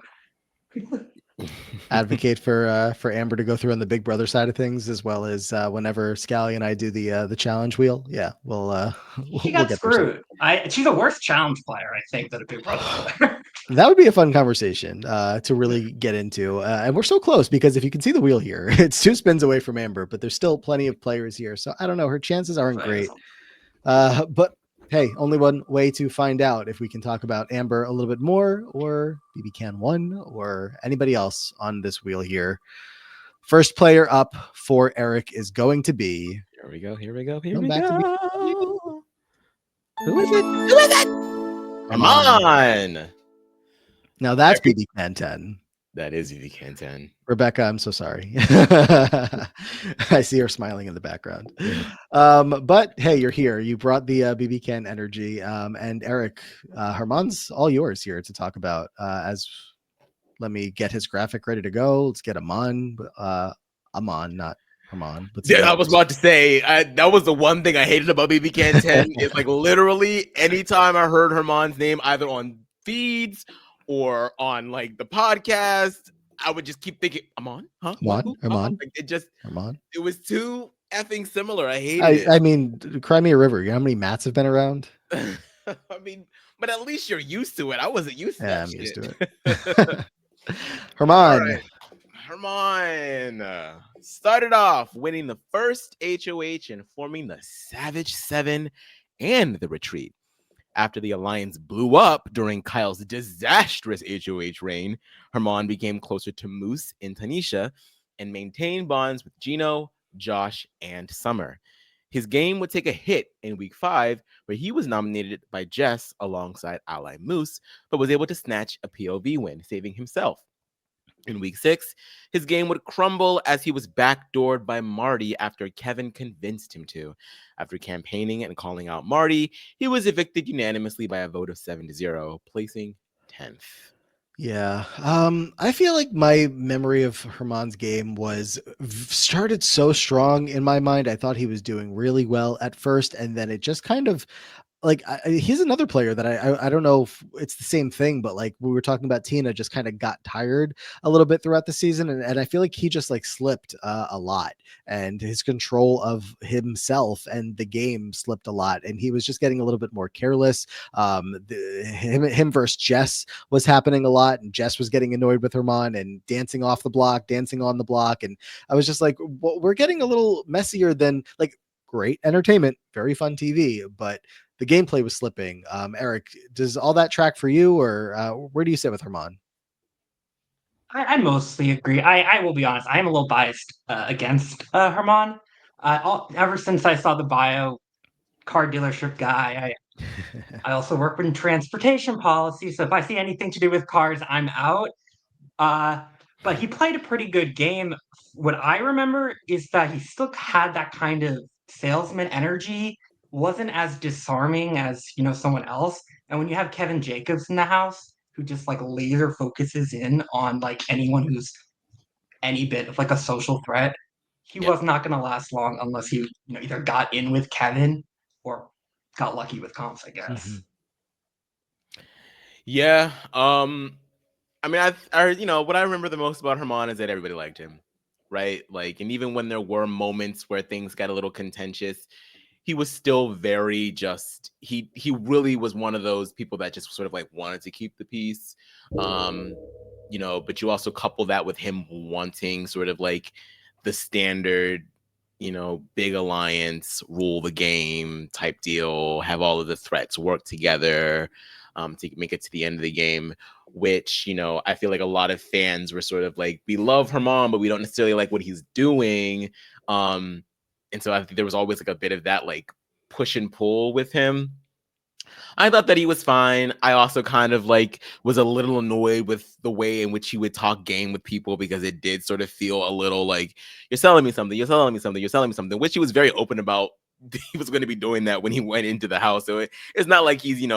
Advocate for Amber to go through on the Big Brother side of things, as well as whenever Scally and I do the challenge wheel. Yeah, we'll she we'll got get there soon. screwed. She's a worse challenge player, I think, than a Big Brother player. That would be a fun conversation to really get into. And we're so close because if you can see the wheel here, it's 2 spins away from Amber, but there's still plenty of players here. So I don't know. Her chances aren't great. But hey, only one way to find out if we can talk about Amber a little bit more, or BB Can 1, or anybody else on this wheel here. First player up for Eric is going to be. Here we go. Here we go. Here Come we back to me. go. Who is it? Who is it? Come on. Now that's BB Can 10. That is BB Can 10. Rebecca, I'm so sorry. I see her smiling in the background. But hey, you're here. You brought the BB Can energy. And Eric, Hermon's all yours here to talk about. Let me get his graphic ready to go. Let's get Amon. Amon, not Hermon. Yeah, I was about to say that was the one thing I hated about BB Can 10. It's like literally anytime I heard Hermon's name, either on feeds or on like the podcast, I would just keep thinking, Amon, huh? Hermon. Like, it was too effing similar. I hated it. I mean, cry me a river. You know how many Matts have been around? I mean, but at least you're used to it. I wasn't used to that. I'm used to it. Hermon. Right. Hermon started off winning the first HOH and forming the Savage 7 and the Retreat. After the alliance blew up during Kyle's disastrous HOH reign, Hermon became closer to Moose and Tanisha and maintained bonds with Gino, Josh, and Summer. His game would take a hit in week 5, where he was nominated by Jess alongside ally Moose, but was able to snatch a POV win, saving himself. In week 6, his game would crumble as he was backdoored by Marty after Kevin convinced him to. After campaigning and calling out Marty, he was evicted unanimously by a vote of 7-0, placing 10th. Yeah. I feel like my memory of Hermon's game started so strong in my mind. I thought he was doing really well at first, and then it just kind of like he's another player that I don't know if it's the same thing, but like we were talking about, Tina just kind of got tired a little bit throughout the season, and I feel like he just like slipped a lot, and his control of himself and the game slipped a lot, and he was just getting a little bit more careless. Him versus Jess was happening a lot, and Jess was getting annoyed with Hermon and dancing off the block, dancing on the block, and I was just like, well, we're getting a little messier than like. Great entertainment, very fun TV, but the gameplay was slipping. Eric, does all that track for you, or where do you sit with Hermon? I mostly agree. I will be honest. I am a little biased against Hermon. Ever since I saw the bio, car dealership guy, I also work in transportation policy. So if I see anything to do with cars, I'm out. But he played a pretty good game. What I remember is that he still had that kind of salesman energy, wasn't as disarming as, someone else. And when you have Kevin Jacobs in the house, who just like laser focuses in on like anyone who's any bit of like a social threat, he was not going to last long unless he, either got in with Kevin or got lucky with comps, I guess. Mm-hmm. Yeah. I mean, what I remember the most about Hermon is that everybody liked him, right? Like, and even when there were moments where things got a little contentious, he was still very just. He really was one of those people that just sort of like wanted to keep the peace. Um, but you also couple that with him wanting sort of like the standard, big alliance, rule the game type deal, have all of the threats work together, to make it to the end of the game, which, I feel like a lot of fans were sort of like, we love Hermon, but we don't necessarily like what he's doing. And so I think there was always like a bit of that like push and pull with him. I thought that he was fine. I also kind of like was a little annoyed with the way in which he would talk game with people, because it did sort of feel a little like, you're selling me something, you're selling me something, you're selling me something, which he was very open about. He was going to be doing that when he went into the house. So it's not like he's,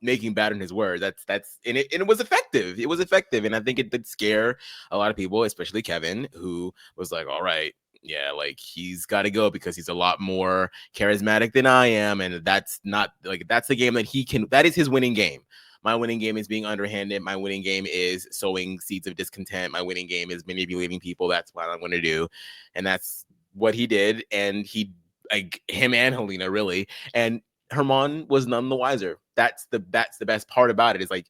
making bad on his word. And it was effective. It was effective. And I think it did scare a lot of people, especially Kevin, who was like, all right, yeah, like he's got to go because he's a lot more charismatic than I am. And that's not like, that's the game that is his winning game. My winning game is being underhanded. My winning game is sowing seeds of discontent. My winning game is manipulating people. That's what I'm going to do. And that's what he did. And like him and Helena really. And Hermon was none the wiser. That's the best part about it, is like,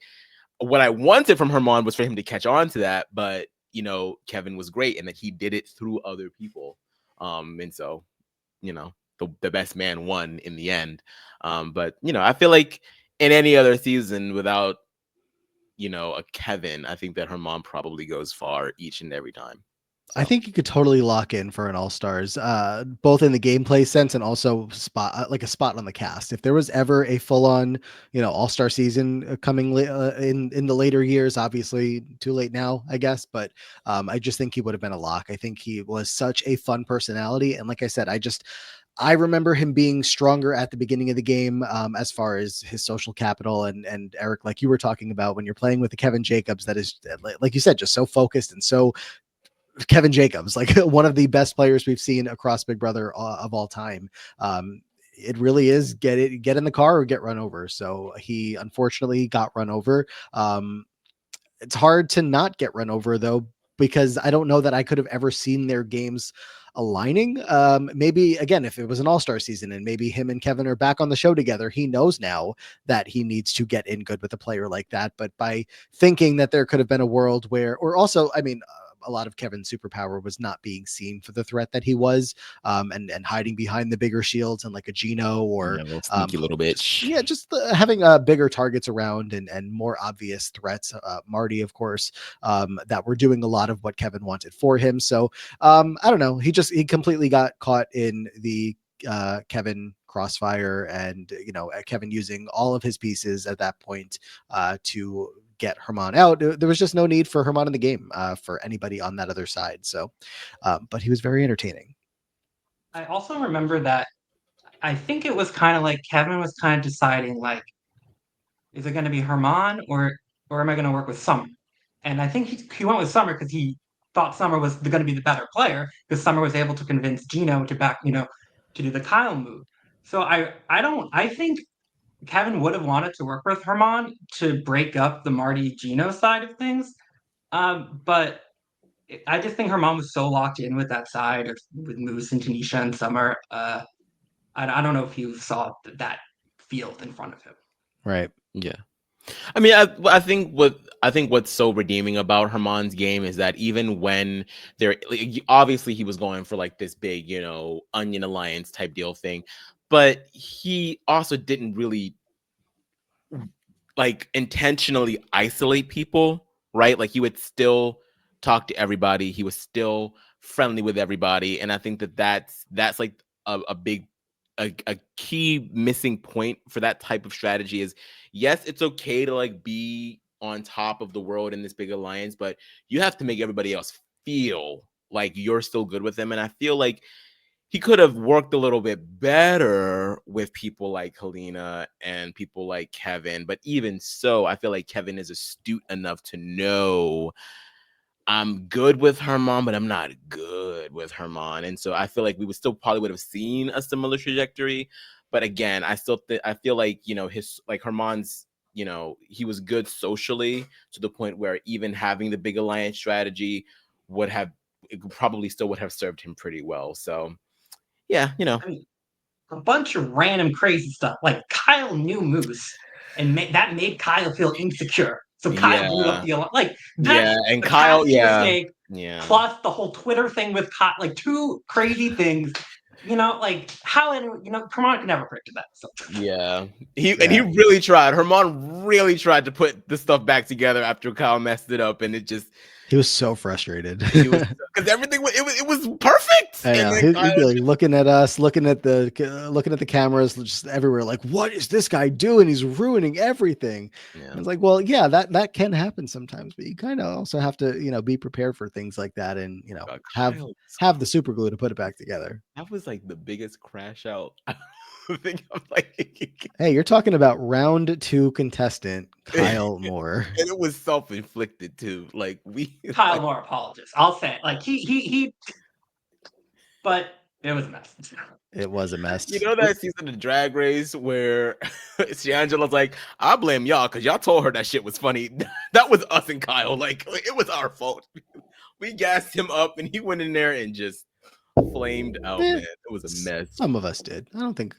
what I wanted from Hermon was for him to catch on to that, but Kevin was great and that he did it through other people. And so, the best man won in the end. But I feel like in any other season without, a Kevin, I think that Hermon probably goes far each and every time. I think you could totally lock in for an all-stars, both in the gameplay sense and also like a spot on the cast. If there was ever a full-on, all-star season coming in the later years, obviously too late now, I guess, but I just think he would have been a lock. I think he was such a fun personality, and like I said, I remember him being stronger at the beginning of the game, as far as his social capital, and Eric, like you were talking about, when you're playing with the Kevin Jacobs, that is, like you said, just so focused and so Kevin Jacobs, like one of the best players we've seen across Big Brother of all time. It really is get in the car or get run over. So he unfortunately got run over. It's hard to not get run over though, because I don't know that I could have ever seen their games aligning. Maybe again, if it was an all-star season and maybe him and Kevin are back on the show together, he knows now that he needs to get in good with a player like that. But by thinking that there could have been a world where, or also, I mean, a lot of Kevin's superpower was not being seen for the threat that he was, and hiding behind the bigger shields and like a Gino or a little sneaky little bitch. yeah, just having bigger targets around and more obvious threats. Marty, of course, that were doing a lot of what Kevin wanted for him. So I don't know. He completely got caught in the Kevin crossfire, and Kevin using all of his pieces at that point to get Hermon out. There was just no need for Hermon in the game for anybody on that other side. So, but he was very entertaining. I also remember that I think it was kind of like Kevin was kind of deciding like, is it going to be Hermon or am I going to work with Summer? And I think he went with Summer because he thought Summer was going to be the better player, because Summer was able to convince Gino to to do the Kyle move. So I think Kevin would have wanted to work with Hermon to break up the Marty Gino side of things. But I just think Hermon was so locked in with that side with Moose and Tanisha and Summer. I don't know if you saw that field in front of him. Right. Yeah. I mean, I think what's so redeeming about Hermon's game is that even when obviously he was going for like this big, Onion Alliance type deal thing, but he also didn't really like intentionally isolate people, right? Like he would still talk to everybody. He was still friendly with everybody, and I think that's like a big a key missing point for that type of strategy is, yes, it's okay to like be on top of the world in this big alliance, but you have to make everybody else feel like you're still good with them. And I feel like he could have worked a little bit better with people like Helena and people like Kevin. But even so, I feel like Kevin is astute enough to know I'm good with Hermon, but I'm not good with Hermon. And so I feel like we would still probably would have seen a similar trajectory. But again, I feel like, his like Hermon's you know, he was good socially to the point where even having the big alliance strategy probably still would have served him pretty well. So yeah, you know. I mean, a bunch of random crazy stuff. Like Kyle knew Moose, and that made Kyle feel insecure. So Kyle blew up the like that's and the Kyle, casting mistake. yeah. Plus the whole Twitter thing with Kyle, like two crazy things. You know, like how anyone, you know, Hermon could never predicted that. So. Yeah, he really tried. Hermon really tried to put the stuff back together after Kyle messed it up, and it just. He was so frustrated because everything it was perfect. I know. He'd be like looking at us, looking at the cameras, just everywhere. Like, what is this guy doing? He's ruining everything. Yeah. It's like, well, yeah, that can happen sometimes, but you kind of also have to, you know, be prepared for things like that, and you know, have the super glue to put it back together. That was like the biggest crash out. Think I'm like, hey, you're talking about round 2 contestant Kyle Moore, and it was self-inflicted too. Like Kyle Moore apologist. I'll say it. Like he, but it was a mess. It was a mess. You know that season of Drag Race where Shangela's like, I blame y'all because y'all told her that shit was funny. That was us and Kyle. Like it was our fault. We gassed him up and he went in there and just flamed out, man. It was a mess. Some of us did. I don't think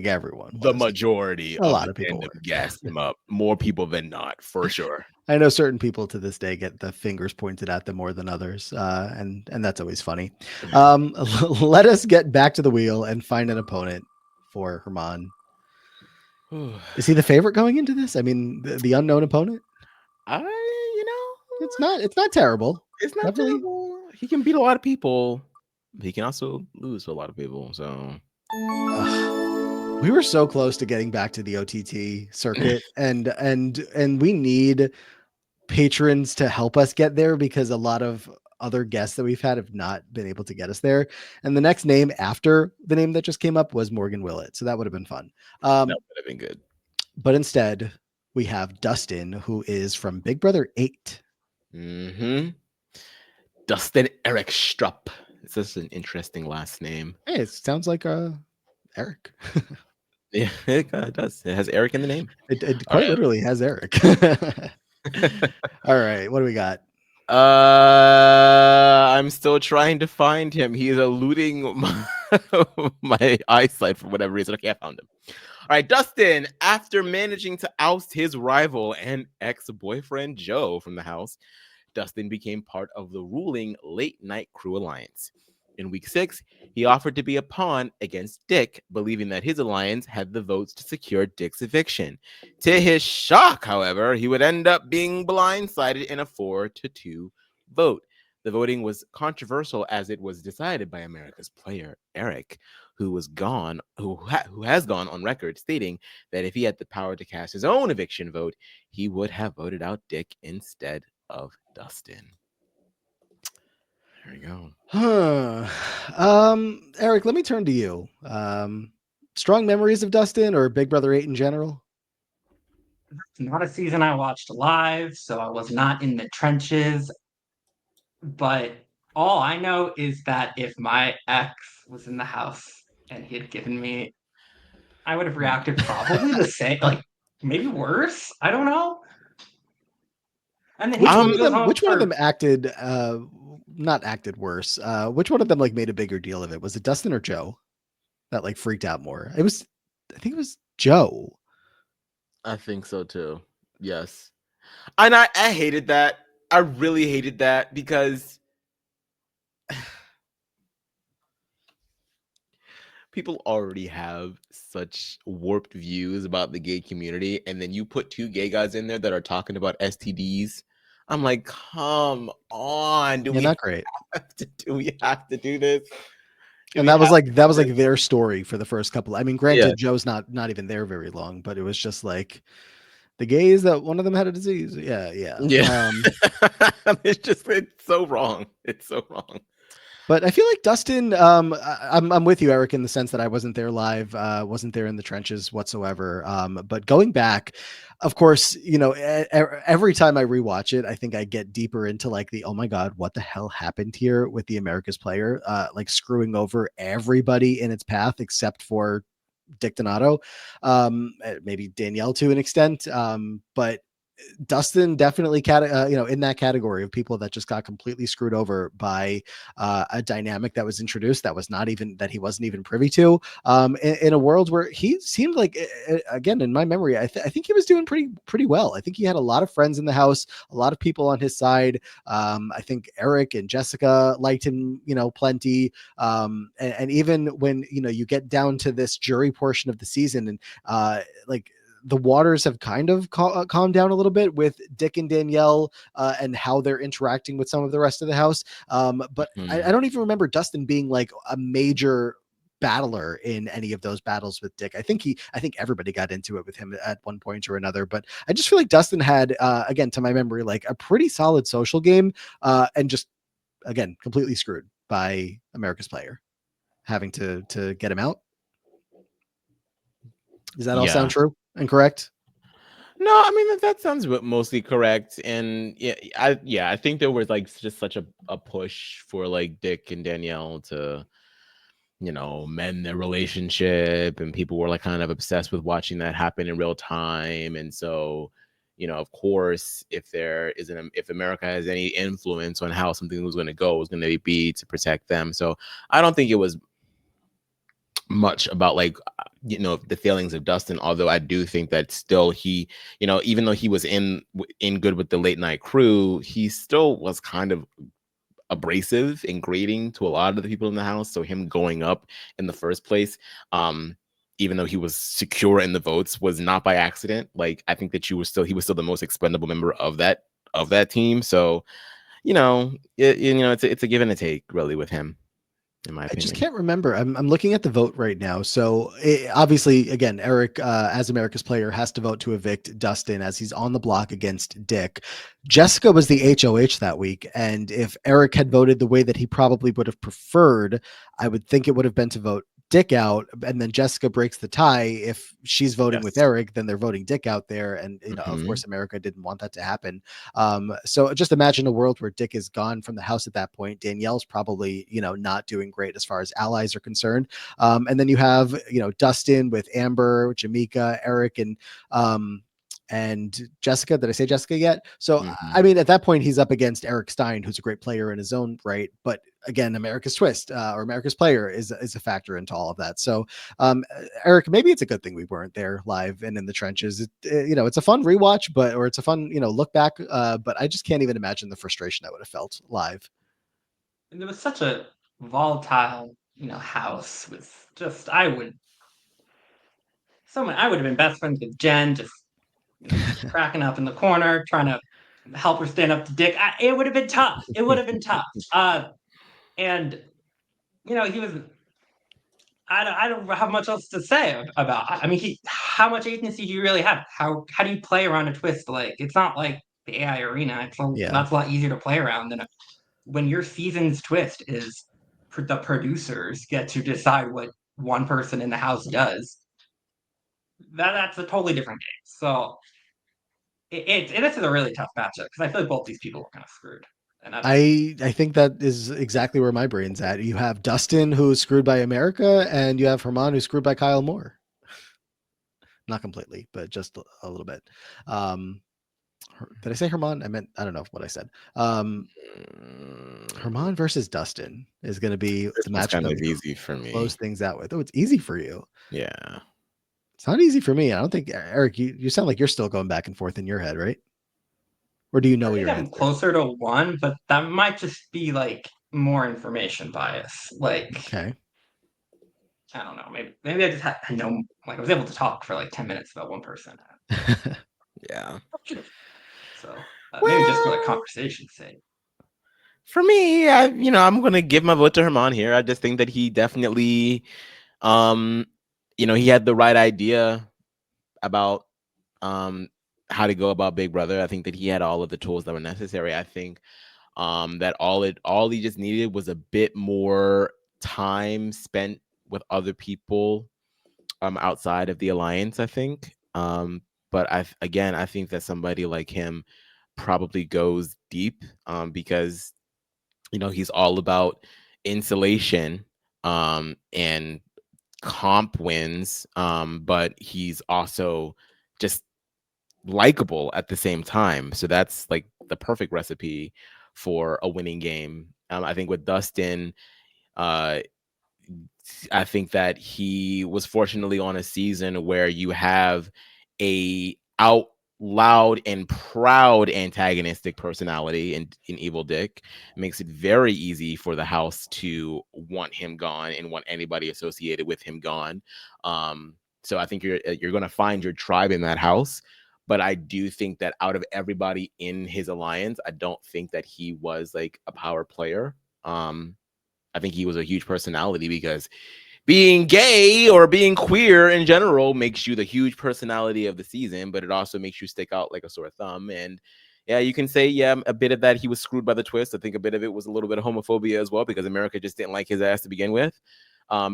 everyone was. The majority a lot of people gassed him up. More people than not, for sure. I know certain people to this day get the fingers pointed at them more than others, and that's always funny. Let us get back to the wheel and find an opponent for Hermon. Is he the favorite going into this? I mean, the unknown opponent. It's not terrible. It's not terrible. He can beat a lot of people. He can also lose to a lot of people. So we were so close to getting back to the OTT circuit, and we need patrons to help us get there because a lot of other guests that we've had have not been able to get us there. And the next name after the name that just came up was Morgan Willett, so that would have been fun. That would have been good. But instead, we have Dustin, who is from Big Brother 8. Mm-hmm. Dustin Eric Strupp. It's just an interesting last name. Hey, it sounds like Eric. Yeah, it does. It has Eric in the name. It quite literally has Eric. All right, what do we got? I'm still trying to find him. He is eluding my eyesight for whatever reason. Okay, I found him. All right, Dustin, after managing to oust his rival and ex-boyfriend Joe from the house, Dustin became part of the ruling Late Night Crew Alliance. In week 6, he offered to be a pawn against Dick, believing that his alliance had the votes to secure Dick's eviction. To his shock, however, he would end up being blindsided in a 4-2 vote. The voting was controversial as it was decided by America's player, Eric, who has gone on record stating that if he had the power to cast his own eviction vote, he would have voted out Dick instead of Dustin. There you go. Eric, let me turn to you. Strong memories of Dustin or Big Brother 8 in general? It's not a season I watched live, so I was not in the trenches. But all I know is that if my ex was in the house and he had given me, I would have reacted probably the same, like maybe worse. I don't know. And then which one of them acted not acted worse? Which one of them like made a bigger deal of it? Was it Dustin or Joe that like freaked out more? I think it was Joe. I think so too. Yes. And I hated that. I really hated that because people already have such warped views about the gay community, and then you put 2 gay guys in there that are talking about STDs. I'm like, come on. Do we have to do this? And that was like their story for the first couple. I mean, granted, Joe's not even there very long, but it was just like the gays that one of them had a disease. Yeah. It's so wrong. It's so wrong. But I feel like Dustin, I'm with you, Eric, in the sense that I wasn't there live, wasn't there in the trenches whatsoever. But going back, of course, you know, every time I rewatch it, I think I get deeper into like oh my God, what the hell happened here with the America's player, like screwing over everybody in its path except for Dick Donato, maybe Danielle to an extent, but Dustin definitely in that category of people that just got completely screwed over by a dynamic that was introduced that he wasn't even privy to, in a world where he seemed like, again, in my memory, I think he was doing pretty well. I think he had a lot of friends in the house, a lot of people on his side. I think Eric and Jessica liked him, plenty. And even when, you get down to this jury portion of the season, and like, the waters have kind of calmed down a little bit with Dick and Danielle, and how they're interacting with some of the rest of the house. But I don't even remember Dustin being like a major battler in any of those battles with Dick. I think everybody got into it with him at one point or another, but I just feel like Dustin had, again, to my memory, like a pretty solid social game, and just, again, completely screwed by America's Player having to get him out. Does that all sound true and correct? No, I mean that sounds mostly correct, and I think there was like just such a push for like Dick and Danielle to, mend their relationship, and people were like kind of obsessed with watching that happen in real time, and so, of course, if America has any influence on how something was going to go, it was going to be to protect them. So I don't think it was much about like the failings of Dustin, although I do think that still he, even though he was in good with the late night crew, he still was kind of abrasive and grating to a lot of the people in the house. So him going up in the first place, even though he was secure in the votes, was not by accident. Like, I think that he was still the most expendable member of that team. So it's a give and a take really with him, in my opinion. I just can't remember. I'm looking at the vote right now. So obviously, again, Eric, as America's Player, has to vote to evict Dustin as he's on the block against Dick. Jessica was the HOH that week. And if Eric had voted the way that he probably would have preferred, I would think it would have been to vote Dick out, and then Jessica breaks the tie. If she's voting with Eric, then they're voting Dick out there, and of course America didn't want that to happen. So just imagine a world where Dick is gone from the house at that point. Danielle's probably not doing great as far as allies are concerned, and then you have Dustin with Amber, Jamaica, Eric, and Jessica. Did I say Jessica yet? So, I mean, at that point, he's up against Eric Stein, who's a great player in his own right. But again, America's Twist, or America's Player is a factor into all of that. So, Eric, maybe it's a good thing we weren't there live and in the trenches. It's a fun rewatch, or it's a fun, look back. But I just can't even imagine the frustration I would have felt live. And there was such a volatile, house with just, I would have been best friends with Jen, just cracking up in the corner, trying to help her stand up to Dick. It would have been tough. It would have been tough. And he was. I don't have much else to say about. I mean, how much agency do you really have? How do you play around a twist? Like, it's not like the AI arena. That's a lot easier to play around than when your season's twist is the producers get to decide what one person in the house does. That's a totally different game. So this is a really tough matchup because I feel like both these people are kind of screwed. And I think that is exactly where my brain's at. You have Dustin, who's screwed by America, and you have Hermon, who's screwed by Kyle Moore. Not completely, but just a little bit. Did I say Hermon? I don't know what I said. Hermon versus Dustin is going to be the matchup kind that of easy for me. Close things out with. Oh, it's easy for you. Yeah. It's not easy for me. I don't think, Eric, you sound like you're still going back and forth in your head, right? Or do you know your answer? I'm closer to one, but that might just be like more information bias. Like, okay, I don't know. Maybe I just I was able to talk for like 10 minutes about one person. Yeah. So maybe just for the conversation's sake. For me, I'm gonna give my vote to Hermon here. I just think that he definitely, he had the right idea about how to go about Big Brother. I think that he had all of the tools that were necessary. I think that all he just needed was a bit more time spent with other people outside of the alliance, I think. But I think that somebody like him probably goes deep because he's all about insulation and comp wins, but he's also just likable at the same time. So that's like the perfect recipe for a winning game. I think with Dustin, uh, I think that he was fortunately on a season where you have a out loud and proud antagonistic personality in Evil Dick. It makes it very easy for the house to want him gone and want anybody associated with him gone. So I think you're going to find your tribe in that house. But I do think that out of everybody in his alliance, I don't think that he was like a power player. I think he was a huge personality because being gay or being queer in general makes you the huge personality of the season, but it also makes you stick out like a sore thumb. And yeah, you can say, yeah, a bit of that he was screwed by the twist. I think a bit of it was a little bit of homophobia as well because America just didn't like his ass to begin with.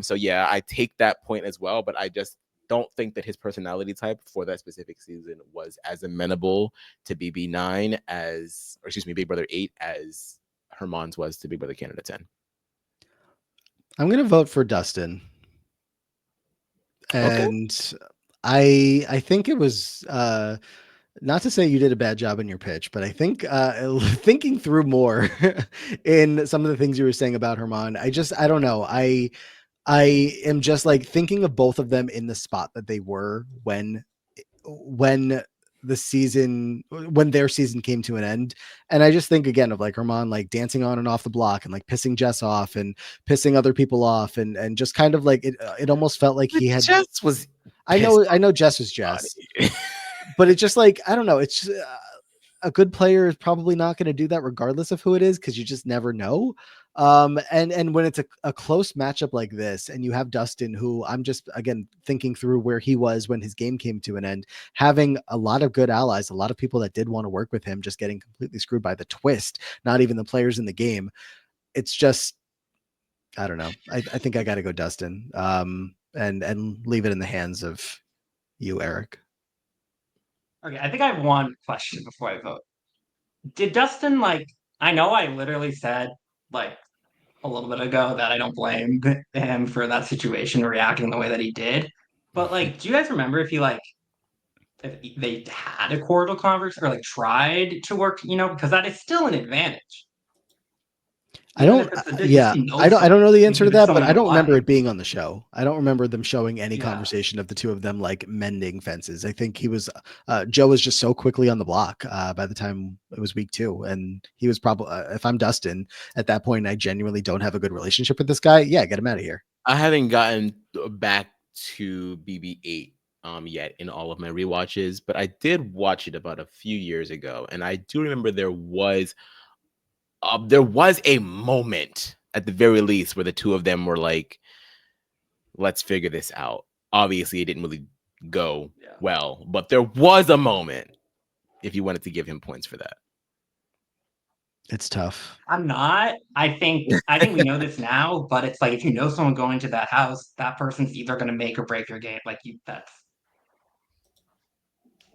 So yeah, I take that point as well, but I just don't think that his personality type for that specific season was as amenable to BB9 as, or excuse me, Big Brother 8 as Hermon's was to Big Brother Canada 10. I'm going to vote for Dustin. Okay. And I think it was not to say you did a bad job in your pitch, but I think thinking through more in some of the things you were saying about Hermon, I don't know. I am just like thinking of both of them in the spot that they were when the season, when their season came to an end. And I just think again of like Hermon like dancing on and off the block and like pissing Jess off and pissing other people off and just kind of like it almost felt like he had. Jess was I know Jess was Jess, but it's just like I don't know. It's just, a good player is probably not going to do that regardless of who it is because you just never know. And when it's a close matchup like this, and you have Dustin, who I'm just again thinking through where he was when his game came to an end, having a lot of good allies, a lot of people that did want to work with him, just getting completely screwed by the twist. Not even the players in the game. It's just I don't know. I think I got to go Dustin. And leave it in the hands of you, Eric. Okay, I think I have one question before I vote. Did Dustin like? I know I literally said like a little bit ago that I don't blame him for that situation reacting the way that he did. But like, do you guys remember if he like if they had a cordial conversation or like tried to work, because that is still an advantage. I Even don't. if it's the just Yeah, to know I don't. I don't know the answer to even if that, but someone I you don't remember like. it being on the show. I don't remember them showing any Yeah. conversation of the two of them like mending fences. I think he was. Joe was just so quickly on the block by the time it was week 2, and he was probably. If I'm Dustin at that point, I genuinely don't have a good relationship with this guy. Yeah, get him out of here. I haven't gotten back to BB8 yet in all of my rewatches, but I did watch it about a few years ago, and I do remember there was a moment at the very least where the two of them were like, let's figure this out. Obviously it didn't really go well, but there was a moment if you wanted to give him points for that. It's tough. I'm not. I think we know this now, but it's like if you know someone going to that house, that person's either going to make or break your game. Like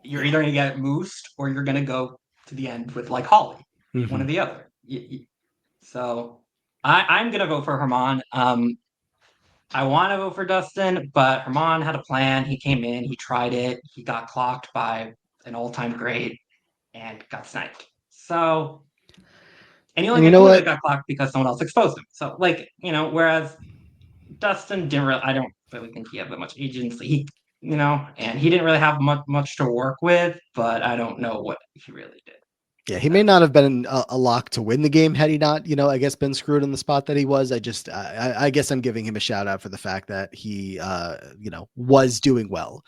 you're either going to get moosed or you're going to go to the end with like Holly, one or the other. So I'm going to vote for Hermon. I want to vote for Dustin, but Hermon had a plan. He came in, he tried it, he got clocked by an all-time great and got sniped. So, and he only got clocked because someone else exposed him. So, whereas Dustin didn't really, I don't really think he had that much agency. And he didn't really have much to work with, but I don't know what he really did. Yeah, he may not have been a lock to win the game had he not, I guess been screwed in the spot that he was. I guess I'm giving him a shout out for the fact that he, was doing well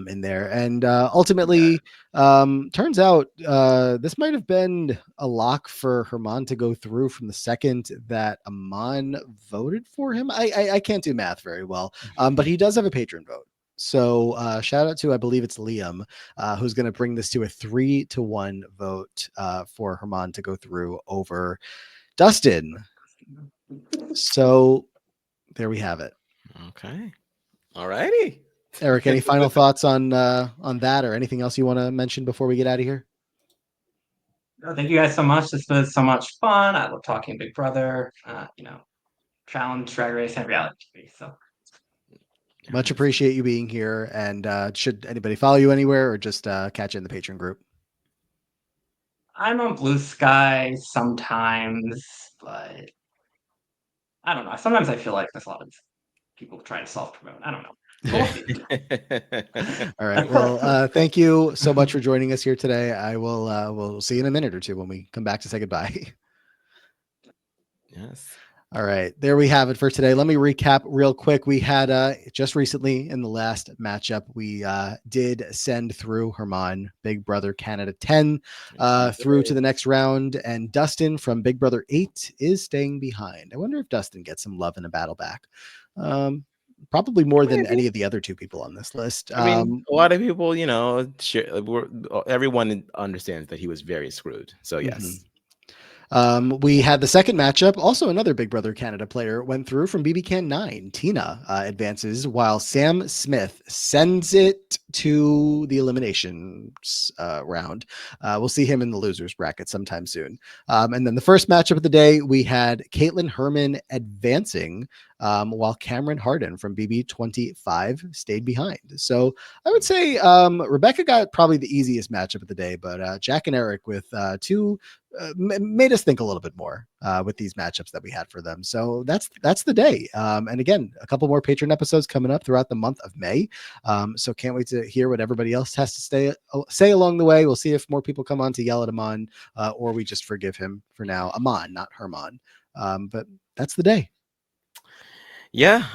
in there. And ultimately, turns out this might have been a lock for Hermon to go through from the second that Amon voted for him. I can't do math very well, but he does have a patron vote. So shout out to, I believe it's Liam, who's going to bring this to a 3-1 vote for Hermon to go through over Dustin. So there we have it. Okay. All righty. Eric, any final thoughts on that or anything else you want to mention before we get out of here? Thank you guys so much. This was so much fun. I love talking Big Brother, challenge, drag race, and reality TV. So Much appreciate you being here. And should anybody follow you anywhere or just catch you in the Patreon group? I'm on Blue Sky sometimes, but I don't know. Sometimes I feel like there's a lot of people trying to self-promote. I don't know. We'll see. All right. Well, thank you so much for joining us here today. I will we'll see you in a minute or two when we come back to say goodbye. Yes. All right, there we have it for today. Let me recap real quick. We had just recently in the last matchup, we did send through Hermon, Big Brother Canada 10, through to the next round, and Dustin from Big Brother 8 is staying behind. I wonder if Dustin gets some love in a battle back. Probably more than any of the other two people on this list. I mean, a lot of people, everyone understands that he was very screwed. So yes. We had the second matchup. Also, another Big Brother Canada player went through from BBCAN 9. Tina advances while Sam Smith sends it to the eliminations round. We'll see him in the losers bracket sometime soon. And then the first matchup of the day, we had Kaitlyn Hermon advancing while Cameron Harden from BB25 stayed behind. So I would say Rebecca got probably the easiest matchup of the day, but Jack and Eric with two made us think a little bit more with these matchups that we had for them. So that's the day. And again, a couple more Patreon episodes coming up throughout the month of May. So can't wait to hear what everybody else has to say along the way. We'll see if more people come on to yell at Amon or we just forgive him for now. Amon, not Hermon. But that's the day. Yeah,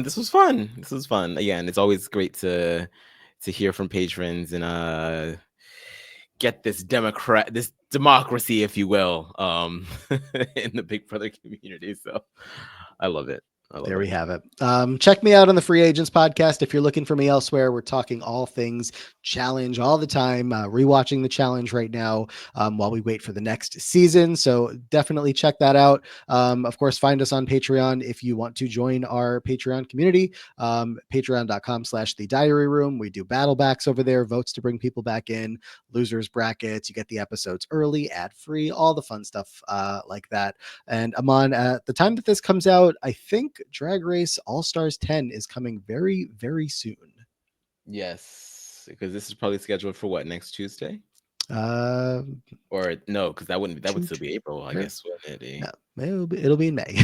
this was fun. Again, it's always great to hear from patrons and get this democracy, if you will, in the Big Brother community. So I love it. There we have it. Check me out on the Free Agents podcast. If you're looking for me elsewhere, we're talking all things challenge all the time, rewatching the challenge right now while we wait for the next season. So definitely check that out. Of course, find us on Patreon if you want to join our Patreon community, patreon.com/the diary room. We do battle backs over there, votes to bring people back in, losers brackets. You get the episodes early, ad free, all the fun stuff like that. And Amon, at the time that this comes out, I think Drag Race All Stars 10 is coming very, very soon. Yes, because this is probably scheduled for what, next Tuesday? Or no, because that would still be April, I guess. Wouldn't it? No, it'll be in May.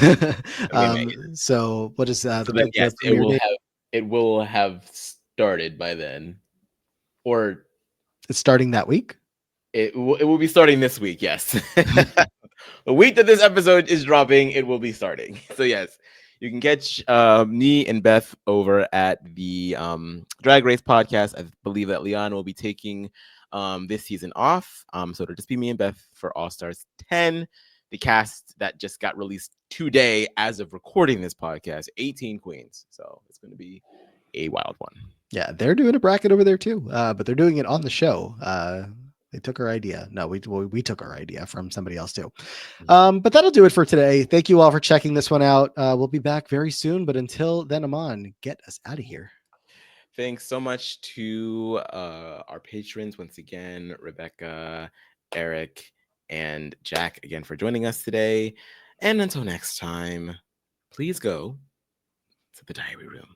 So what is so then, yes, it will have started by then, or it's starting that week. It will be starting this week. Yes, the week that this episode is dropping, it will be starting. So yes, you can catch me and Beth over at the Drag Race podcast. I believe that Leon will be taking this season off. So it'll just be me and Beth for All Stars 10. The cast that just got released today as of recording this podcast, 18 queens. So it's going to be a wild one. Yeah, they're doing a bracket over there too, but they're doing it on the show. They took our idea. No, we took our idea from somebody else too. But that'll do it for today. Thank you all for checking this one out. We'll be back very soon. But until then, Amon, get us out of here. Thanks so much to our patrons once again, Rebecca, Eric, and Jack again for joining us today. And until next time, please go to the diary room.